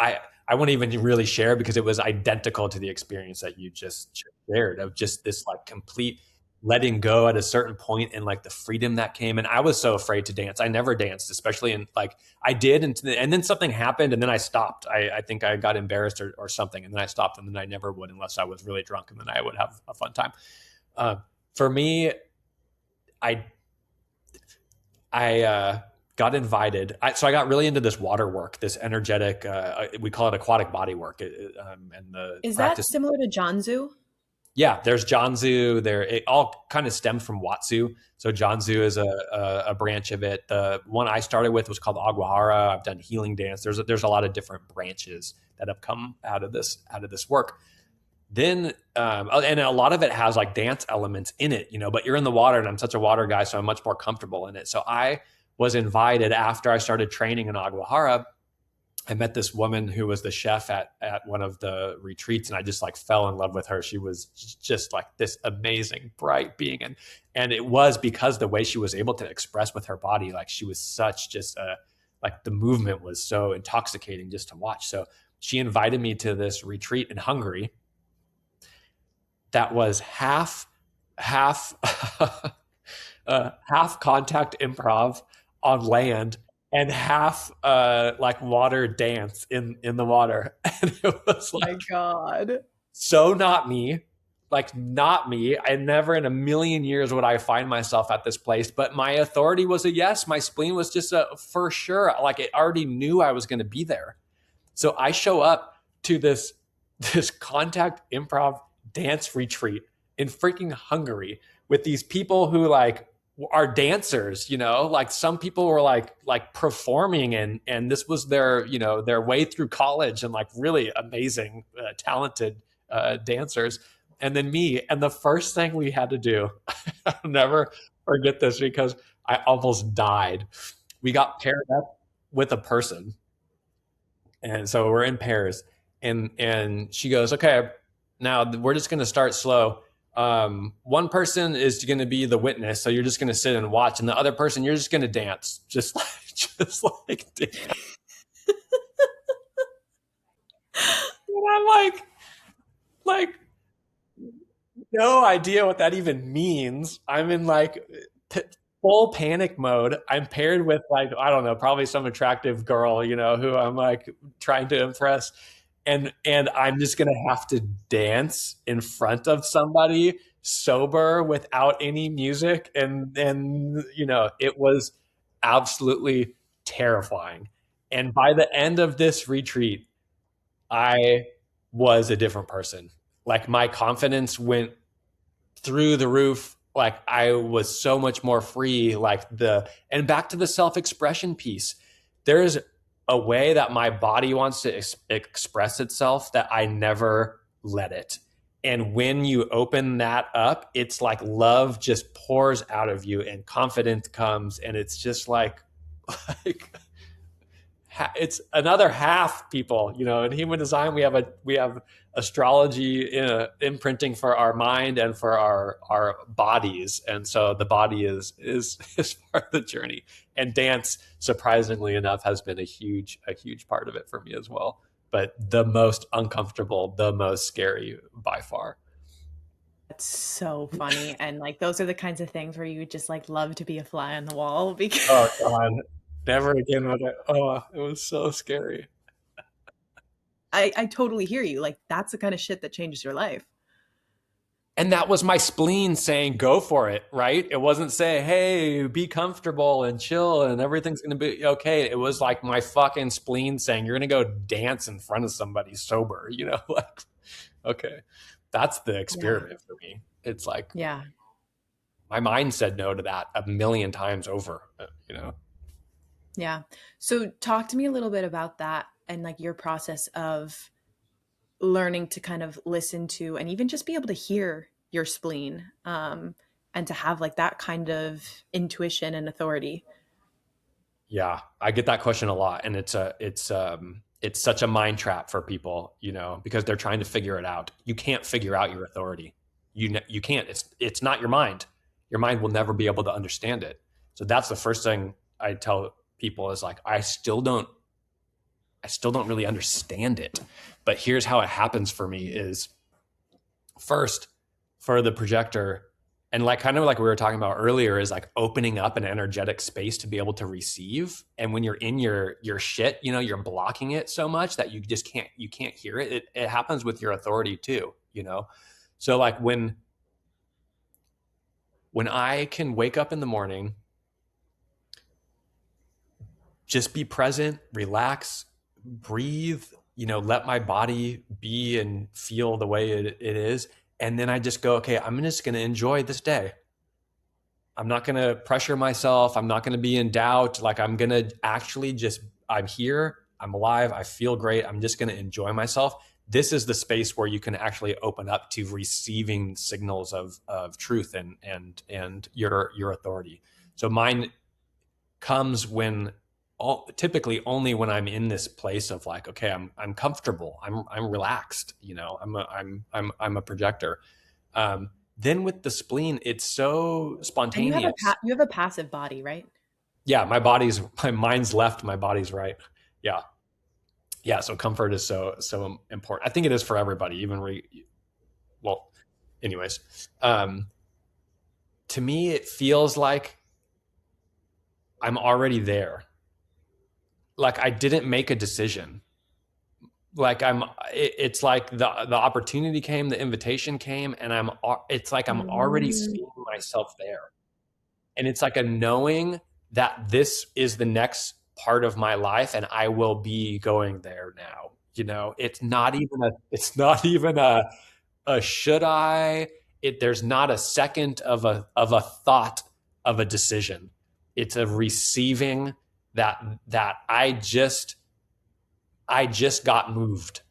B: I wouldn't even really share because it was identical to the experience that you just shared of just this like complete letting go at a certain point and like the freedom that came. And I was so afraid to dance. I never danced, especially in like I did. And then something happened and then I stopped. I think I got embarrassed or something. And then I stopped and then I never would unless I was really drunk and then I would have a fun time. Uh, for me, I, I got invited. So I got really into this water work, this energetic, we call it aquatic body work, and the
A: Is that
B: practice.
A: similar to Janzu?
B: Yeah, there's Janzu. There, it all kind of stemmed from Watsu. So Janzu is a branch of it. The one I started with was called Aguahara. I've done healing dance. There's a lot of different branches that have come out of this work. Then and a lot of it has like dance elements in it, you know. But you're in the water, and I'm such a water guy, so I'm much more comfortable in it. So I was invited after I started training in Aguahara. I met this woman who was the chef at one of the retreats, and I just like fell in love with her. She was just like this amazing, bright being, and it was because the way she was able to express with her body, like she was such just like the movement was so intoxicating just to watch. So she invited me to this retreat in Hungary that was half half contact improv on land and half like water dance in the water. And it was
A: My
B: like
A: God.
B: so not me. Like not me. I never in a million years would I find myself at this place. But my authority was a yes. My spleen was just a for sure. Like it already knew I was going to be there. So I show up to this contact improv dance retreat in freaking Hungary with these people who like are dancers, like some people were like performing, and this was their, their way through college, and like really amazing, talented dancers. And then me, and the first thing we had to do, I'll never forget this because I almost died. We got paired up with a person, and so we're in pairs, and she goes, okay, now we're just going to start slow. One person is going to be the witness, so you're just going to sit and watch, and the other person, you're just going to dance, just like dance. And I'm like no idea what that even means. I'm in like p- full panic mode. I'm paired with like, I don't know, probably some attractive girl, who I'm like trying to impress. And I'm just gonna have to dance in front of somebody sober without any music. And it was absolutely terrifying. And by the end of this retreat, I was a different person. Like my confidence went through the roof. Like I was so much more free. And back to the self-expression piece, there's a way that my body wants to express itself that I never let it. And when you open that up, it's like love just pours out of you and confidence comes, and it's just like it's another half people. In human design, we have astrology imprinting for our mind and for our bodies, and so the body is part of the journey. And dance, surprisingly enough, has been a huge part of it for me as well, but the most uncomfortable, the most scary by far.
A: That's so funny. And like those are the kinds of things where you would just like love to be a fly on the wall because
B: Oh god, never again would it was so scary.
A: I totally hear you. Like that's the kind of shit that changes your life.
B: And that was my spleen saying, go for it, right? It wasn't saying, hey, be comfortable and chill and everything's going to be okay. It was like my fucking spleen saying, you're going to go dance in front of somebody sober, like, okay, that's the
A: Yeah.
B: experiment for me. It's like
A: Yeah.
B: my mind said no to that a million times over.
A: Yeah. So talk to me a little bit about that and like your process of learning to kind of listen to and even just be able to hear your spleen, and to have like that kind of intuition and authority.
B: Yeah, I get that question a lot, and it's such a mind trap for people, because they're trying to figure it out. You can't figure out your authority. You can't. It's not your mind. Your mind will never be able to understand it. So that's the first thing I tell people is like, I still don't really understand it. But here's how it happens for me is first for the projector, and like kind of like we were talking about earlier, is like opening up an energetic space to be able to receive. And when you're in your shit, you're blocking it so much that you can't hear it. It happens with your authority too. So like when I can wake up in the morning, just be present, relax, breathe, let my body be and feel the way it is. And then I just go, okay, I'm just going to enjoy this day. I'm not going to pressure myself. I'm not going to be in doubt. Like I'm going to actually I'm here. I'm alive. I feel great. I'm just going to enjoy myself. This is the space where you can actually open up to receiving signals of truth and your authority. So mine comes typically only when I'm in this place of like, okay, I'm comfortable. I'm relaxed. I'm a projector. Then with the spleen, it's so
A: And you have
B: spontaneous.
A: you have a passive body, right?
B: Yeah, my mind's left, my body's right. Yeah, yeah. So comfort is so important. I think it is for everybody. Well, anyways, to me, it feels like I'm already there. Like I didn't make a decision. Like it's like the opportunity came, the invitation came, and it's like I'm already
A: Mm.
B: seeing myself there. And it's like a knowing that this is the next part of my life and I will be going there now. It's not even a should I? there's not a second of a thought of a decision. It's a receiving that I just got moved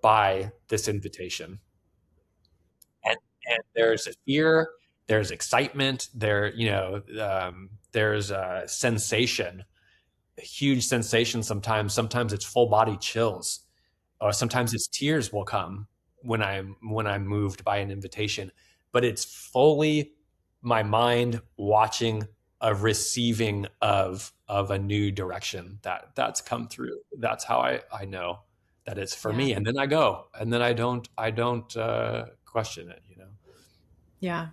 B: by this invitation. And there's a fear, there's excitement, there's a sensation, a huge sensation sometimes. Sometimes it's full body chills, or sometimes it's tears will come when I'm moved by an invitation. But it's fully my mind watching a receiving of a new direction that's come through. That's how I know that it's for
A: Yeah.
B: me. And then I go, and then I don't question it.
A: Yeah.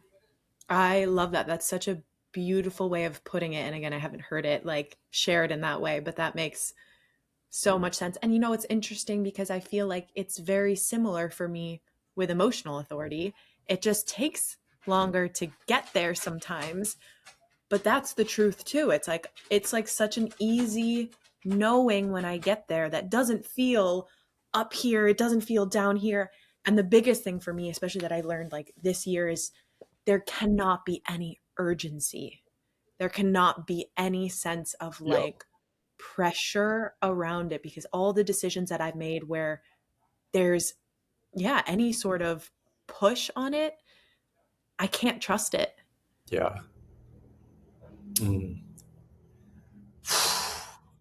A: I love that. That's such a beautiful way of putting it. And again, I haven't heard it like shared in that way, but that makes so much sense. And it's interesting because I feel like it's very similar for me with emotional authority. It just takes longer to get there sometimes, but that's the truth too. It's like such an easy knowing when I get there that doesn't feel up here, it doesn't feel down here. And the biggest thing for me, especially that I learned like this year, is there cannot be any urgency. There cannot be any sense of
B: Yeah.
A: like pressure around it, because all the decisions that I've made where there's, yeah, any sort of push on it, I can't trust it.
B: Yeah. Mm.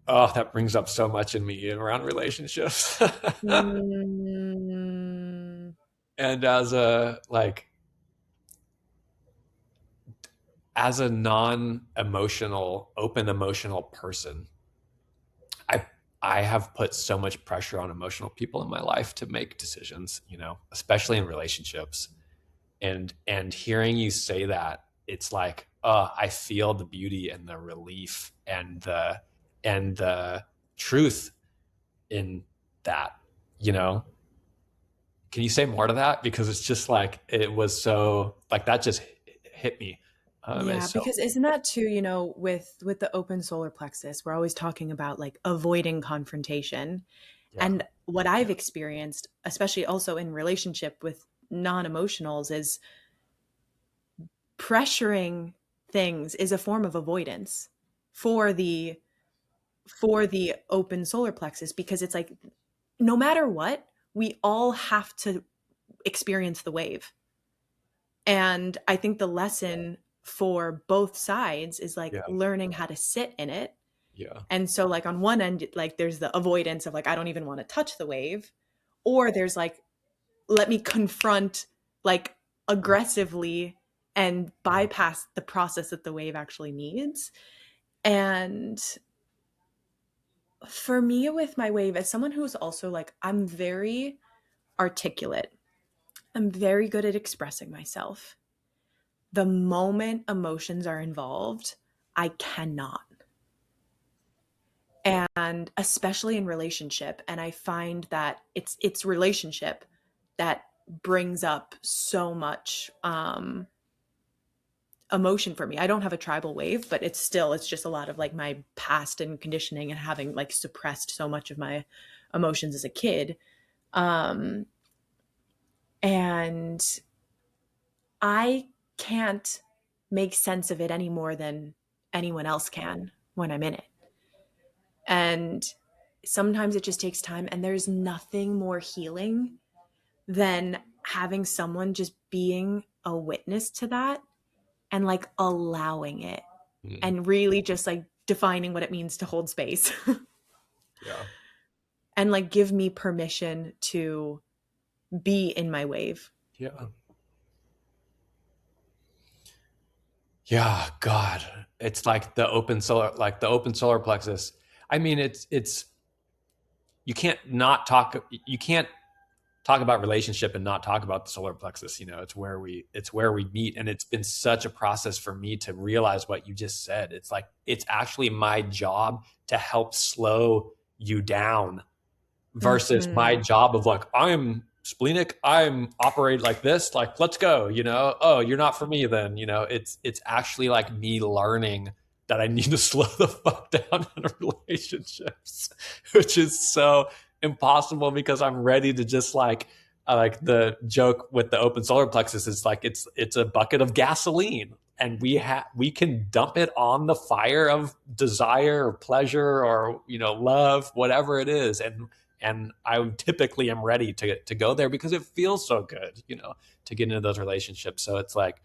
B: Oh, that brings up so much in me around relationships.
A: Mm,
B: And as a non-emotional, open emotional person, I I have put so much pressure on emotional people in my life to make decisions, especially in relationships. And hearing you say that, it's like, I feel the beauty and the relief and the truth in that, you know. Can you say more to that? Because it's just like it was so like that just hit me.
A: yeah,
B: It's so
A: because isn't that too, with the open solar plexus, we're always talking about like avoiding confrontation.
B: yeah,
A: And what I've experienced, especially also in relationship with non-emotionals, is pressuring things is a form of avoidance for the open solar plexus, because it's like no matter what, we all have to experience the wave. And I think the lesson for both sides is like
B: yeah,
A: learning how to sit in it.
B: yeah,
A: And so like on one end, like there's the avoidance of like I don't even want to touch the wave, or there's like let me confront like aggressively and bypass the process that the wave actually needs. And for me with my wave, as someone who's also like, I'm very articulate, I'm very good at expressing myself. The moment emotions are involved, I cannot. And especially in relationship, and I find that it's relationship that brings up so much emotion for me. I don't have a tribal wave, but it's just a lot of like my past and conditioning and having like suppressed so much of my emotions as a kid. Um and I can't make sense of it any more than anyone else can when I'm in it. And sometimes it just takes time, and there's nothing more healing than having someone just being a witness to that and like allowing it
B: mm,
A: and really just like defining what it means to hold space
B: yeah,
A: and like give me permission to be in my wave.
B: yeah, yeah. God, it's like the open solar plexus. I mean, it's you can't talk about relationship and not talk about the solar plexus. It's where we meet. And it's been such a process for me to realize what you just said. It's like it's actually my job to help slow you down versus my
A: Mm-hmm.
B: job of like, I'm splenic, I'm operated like this, like let's go, oh, you're not for me then. It's actually like me learning that I need to slow the fuck down in relationships, which is so impossible because I'm ready to just like I like the joke with the open solar plexus is like it's a bucket of gasoline, and we can dump it on the fire of desire or pleasure or love, whatever it is, and I typically am ready to go there because it feels so good, to get into those relationships. So it's like,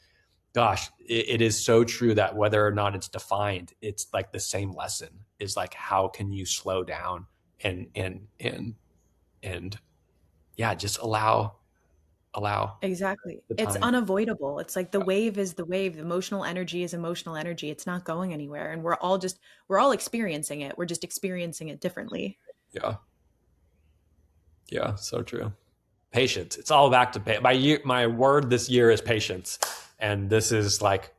B: gosh, it is so true that whether or not it's defined, it's like the same lesson is like, how can you slow down and yeah, just allow
A: Exactly.
B: the
A: It's
B: time.
A: unavoidable. It's like the wave is the wave. The emotional energy is emotional energy. It's not going anywhere. And we're all experiencing it. We're just experiencing it differently.
B: Yeah, yeah, so true. Patience. It's all back to my word this year is patience, and this is like,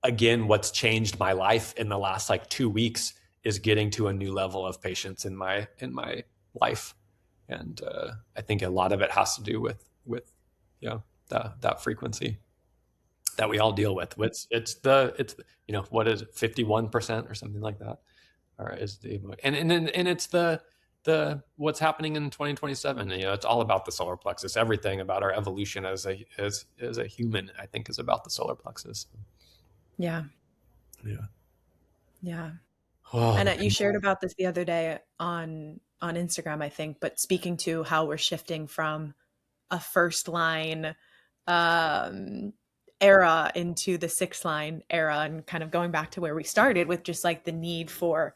B: again, what's changed my life in the last like 2 weeks is getting to a new level of patience in my life, and I think a lot of it has to do with that frequency that we all deal with. It's what is it, 51% or something like that, or is the and it's the what's happening in 2027. It's all about the solar plexus. Everything about our evolution as a human, I think, is about the solar plexus.
A: Yeah.
B: Yeah.
A: Yeah.
B: Oh
A: And
B: man.
A: you shared about this the other day on Instagram, I think, but speaking to how we're shifting from a first line um era into the sixth line era, and kind of going back to where we started with just like the need for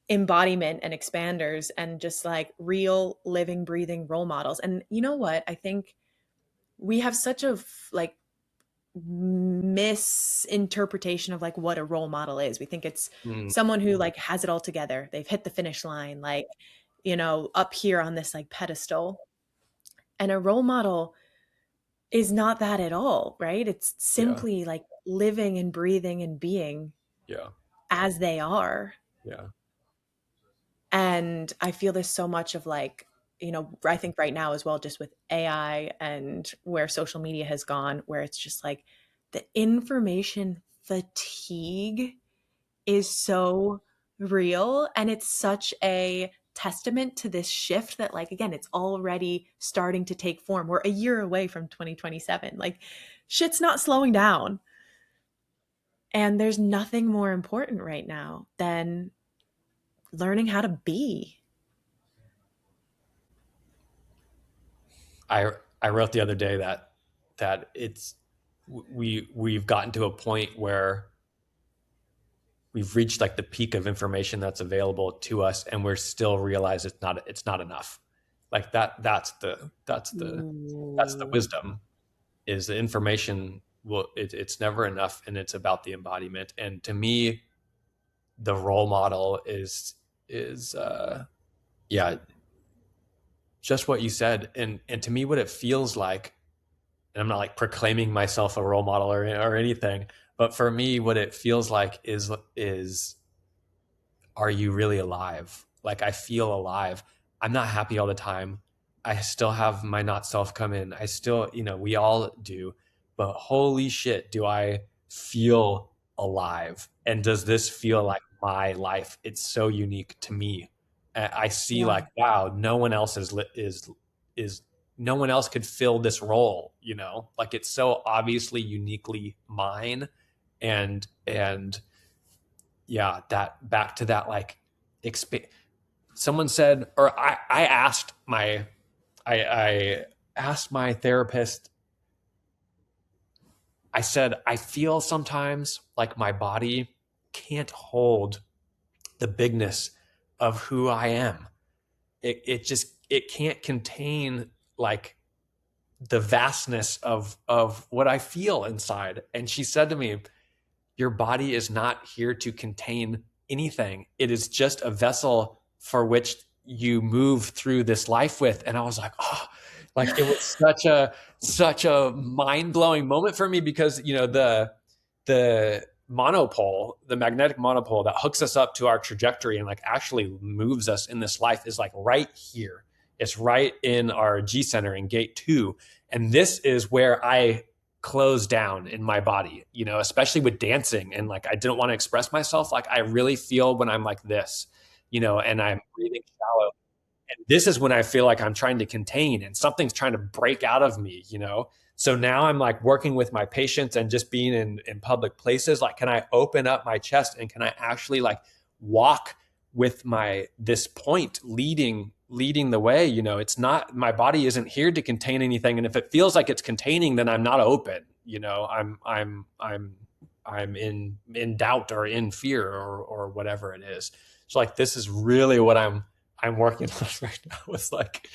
A: embodiment and expanders and just like real living breathing role models. And you know what, I think we have such a like misinterpretation of like what a role model is. We think it's
B: Mm,
A: someone who like has it all together, they've hit the finish line, like up here on this like pedestal. And a role model is not that at all, right? It's
B: yeah,
A: simply like living and breathing and being
B: yeah,
A: as they are.
B: yeah.
A: And I feel there's so much of like, I think right now as well, just with AI and where social media has gone, where it's just like the information fatigue is so real. And it's such a testament to this shift that, like, again, it's already starting to take form. We're a year away from 2027. Like, shit's not slowing down. And there's nothing more important right now than learning how to be.
B: I wrote the other day that we've gotten to a point where we've reached like the peak of information that's available to us, and we're still realize it's not enough. Like that's the
A: Ooh.
B: wisdom, is the information it's never enough, and it's about the embodiment. And to me, the role model is yeah, just what you said. And to me, what it feels like, and I'm not like proclaiming myself a role model or anything, but for me, what it feels like is are you really alive? Like, I feel alive. I'm not happy all the time. I still have my not self come in. I still, we all do, but holy shit, do I feel alive? And does this feel like my life? It's so unique to me. I see
A: Yeah.
B: like, wow, no one else is no one else could fill this role, like it's so obviously uniquely mine. And yeah, that back to that, like, someone said, or I asked I asked my therapist, I said, I feel sometimes like my body can't hold the bigness of who I am. It can't contain like the vastness of what I feel inside. And she said to me, your body is not here to contain anything. It is just a vessel for which you move through this life with. And I was like, oh, like it was such a mind-blowing moment for me, because the monopole, the magnetic monopole that hooks us up to our trajectory and like actually moves us in this life is like right here. It's right in our G center in gate 2. And this is where I close down in my body, especially with dancing. And like, I didn't want to express myself. Like, I really feel when I'm like this, and I'm breathing shallow. And this is when I feel like I'm trying to contain and something's trying to break out of me, So now I'm like working with my patients and just being in public places. Like, can I open up my chest and can I actually like walk with this point leading the way? It's not, my body isn't here to contain anything. And if it feels like it's containing, then I'm not open. I'm in doubt or in fear or whatever it is. So like, this is really what I'm working on right now. It's like,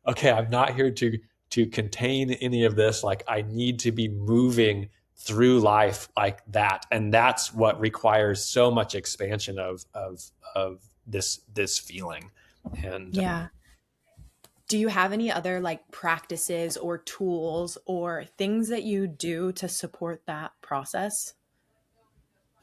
B: okay, I'm not here to contain any of this. Like, I need to be moving through life like that, and that's what requires so much expansion of this feeling. And
A: Yeah. Do you have any other like practices or tools or things that you do to support that process?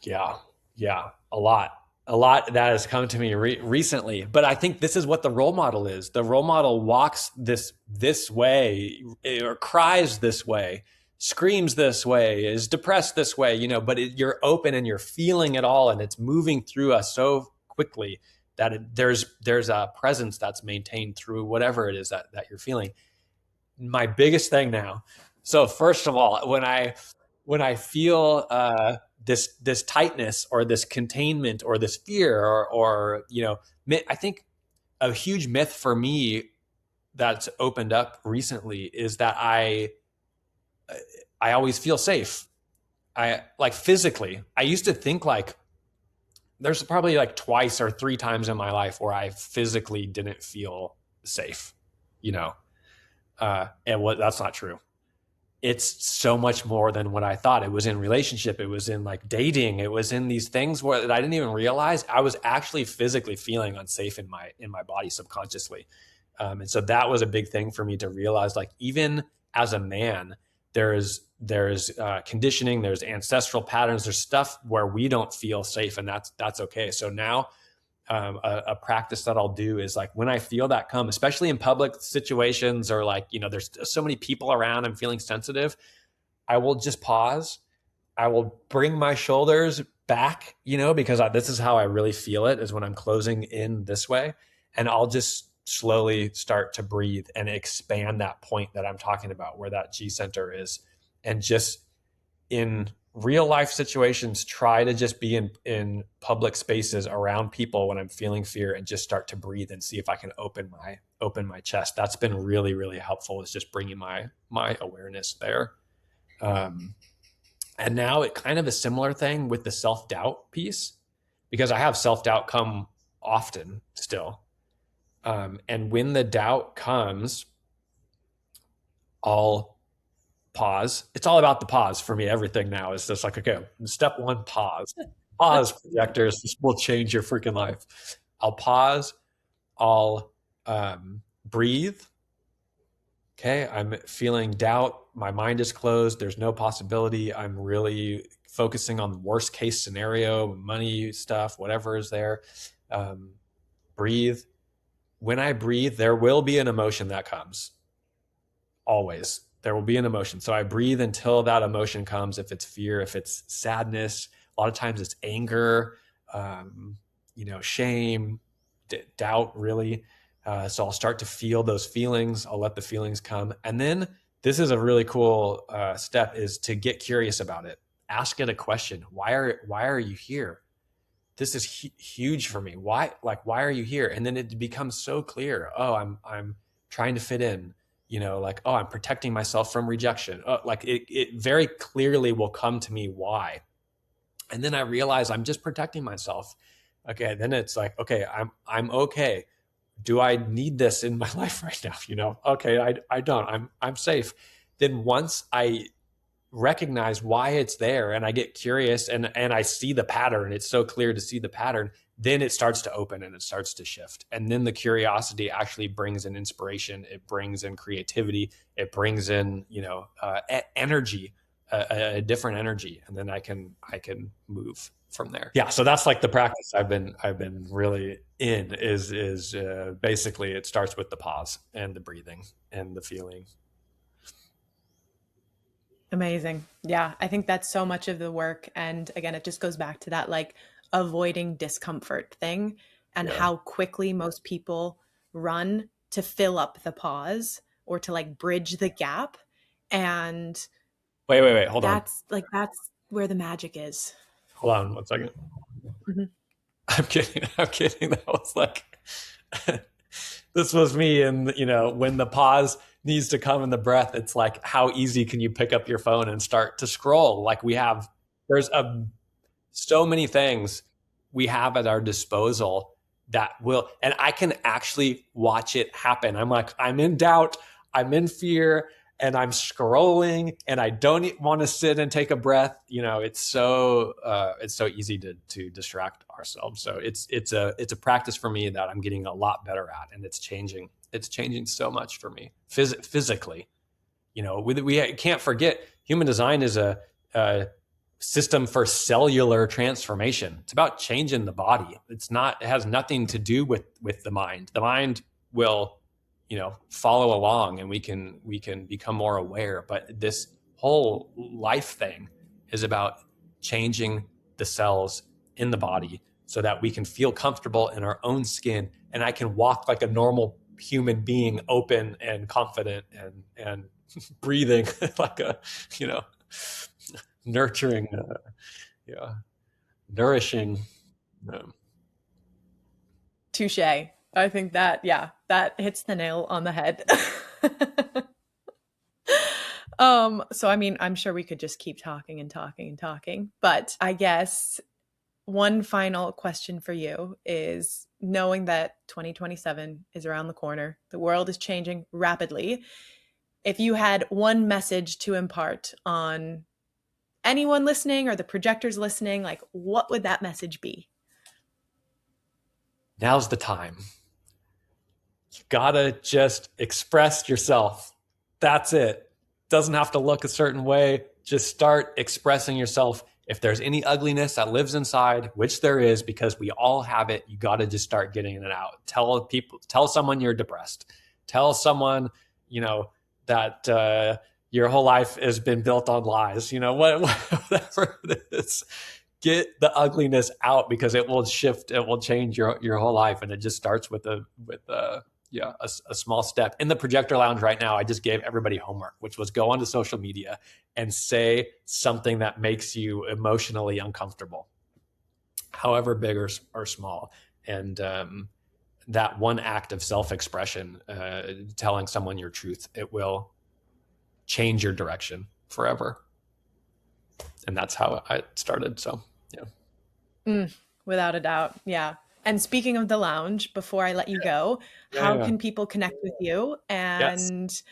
B: yeah, a lot that has come to me recently. But I think this is what the role model is. The role model walks this way, or cries this way, screams this way, is depressed this way, but you're open and you're feeling it all, and it's moving through us so quickly that there's a presence that's maintained through whatever it is that you're feeling. My biggest thing now. So first of all, when I feel this tightness or this containment or this fear or I think a huge myth for me that's opened up recently is that I always feel safe. I like physically. I used to think like there's probably like twice or three times in my life where I physically didn't feel safe, you know, that's not true. It's so much more than what I thought. It was in relationship. It was in like dating. It was in these things where I didn't even realize I was actually physically feeling unsafe in my body subconsciously. And so that was a big thing for me to realize, like, even as a man, there's conditioning, there's ancestral patterns, there's stuff where we don't feel safe, and that's okay. So now a practice that I'll do is like when I feel that come, especially in public situations or like, there's so many people around, I'm feeling sensitive. I will just pause. I will bring my shoulders back, because this is how I really feel it, is when I'm closing in this way. And I'll just slowly start to breathe and expand that point that I'm talking about, where that G center is. And just in real life situations, try to just be in public spaces around people when I'm feeling fear and just start to breathe and see if I can open my chest. That's been really, really helpful, is just bringing my awareness there. And now it kind of a similar thing with the self-doubt piece, because I have self-doubt come often still. And when the doubt comes, I'll pause. It's all about the pause for me. Everything now is just like, okay, step one, pause. Pause, projectors. This will change your freaking life. I'll pause. I'll breathe. Okay, I'm feeling doubt. My mind is closed. There's no possibility. I'm really focusing on the worst case scenario, money stuff, whatever is there. Breathe. When I breathe, there will be an emotion that comes. Always. There will be an emotion. So I breathe until that emotion comes. If it's fear, if it's sadness, a lot of times it's anger, shame, doubt, really. So I'll start to feel those feelings. I'll let the feelings come. And then this is a really cool step, is to get curious about it. Ask it a question. Why are you here? This is huge for me. Why are you here? And then it becomes so clear. Oh, I'm trying to fit in. Like, oh, I'm protecting myself from rejection. Oh, like it very clearly will come to me why. And then I realize I'm just protecting myself. Okay, then it's like, okay, I'm okay. Do I need this in my life right now? Okay, I don't. I'm safe. Then once I recognize why it's there and I get curious and I see the pattern, it's so clear to see the pattern, then it starts to open and it starts to shift. And then the curiosity actually brings in inspiration. It brings in creativity. It brings in, energy, a different energy. And then I can move from there. Yeah. So that's like the practice I've been really in is basically it starts with the pause and the breathing and the feeling.
A: Amazing. Yeah, I think that's so much of the work. And again, it just goes back to that like avoiding discomfort thing and
B: Yeah.
A: how quickly most people run to fill up the pause or to like bridge the gap. And
B: Wait. Hold on.
A: that's where the magic is.
B: Hold on 1 second.
A: Mm-hmm.
B: I'm kidding. I'm kidding. That was like, this was me. And, when the pause needs to come in the breath, it's like, how easy can you pick up your phone and start to scroll? Like there's so many things we have at our disposal that will, and I can actually watch it happen. I'm like, I'm in doubt, I'm in fear, and I'm scrolling, and I don't want to sit and take a breath. It's so easy to distract ourselves. So it's a practice for me that I'm getting a lot better at, and it's changing so much for me physically. We can't forget human design is a system for cellular transformation. It's about changing the body. It has nothing to do with the mind. The mind will, follow along, and we can become more aware. But this whole life thing is about changing the cells in the body so that we can feel comfortable in our own skin, and I can walk like a normal human being, open and confident and breathing like a, nurturing, nourishing.
A: Touche. I think that hits the nail on the head. So I mean, I'm sure we could just keep talking and talking and talking, but I guess one final question for you is, knowing that 2027 is around the corner, the world is changing rapidly. If you had one message to impart on anyone listening or the projectors listening, like, what would that message be?
B: Now's the time. You gotta just express yourself. That's it. Doesn't have to look a certain way. Just start expressing yourself. If there's any ugliness that lives inside, which there is, because we all have it, you got to just start getting it out. Tell someone you're depressed. Tell someone, that your whole life has been built on lies. Whatever it is, get the ugliness out, because it will shift. It will change your whole life, and it just starts with a small step. In the Projector Lounge right now, I just gave everybody homework, which was go onto social media and say something that makes you emotionally uncomfortable, however big or small. And that one act of self-expression, telling someone your truth, it will change your direction forever. And that's how I started. So, yeah.
A: Without a doubt. Yeah. And speaking of the lounge, before I let you go, how can people connect with you and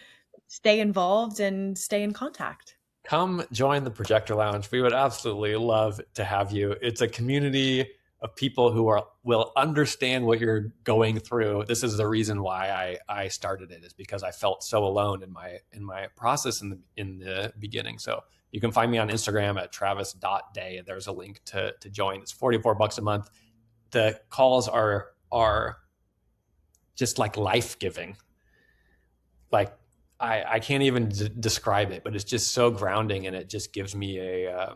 A: stay involved and stay in contact?
B: Come join the Projector Lounge. We would absolutely love to have you. It's a community of people who will understand what you're going through. This is the reason why I started it, is because I felt so alone in my process in the beginning. So you can find me on Instagram at travis.day. There's a link to join. It's $44 a month. The calls are just like life-giving. Like, I can't even describe it, but it's just so grounding, and it just gives me a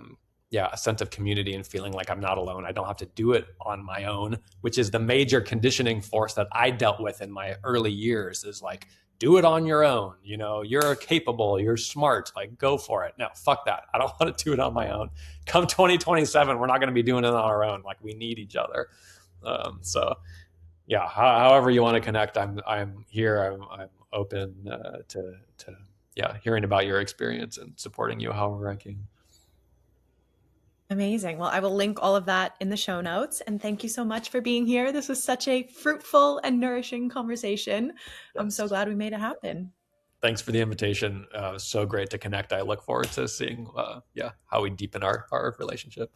B: sense of community and feeling like I'm not alone. I don't have to do it on my own, which is the major conditioning force that I dealt with in my early years, is like, do it on your own. You're capable, you're smart, like, go for it. No, fuck that. I don't want to do it on my own. Come 2027, we're not going to be doing it on our own. Like, we need each other. So yeah, however you want to connect, I'm here. I'm open to hearing about your experience and supporting you however I can.
A: Amazing. Well, I will link all of that in the show notes. And thank you so much for being here. This was such a fruitful and nourishing conversation. Yes. I'm so glad we made it happen.
B: Thanks for the invitation. So great to connect. I look forward to seeing how we deepen our relationship.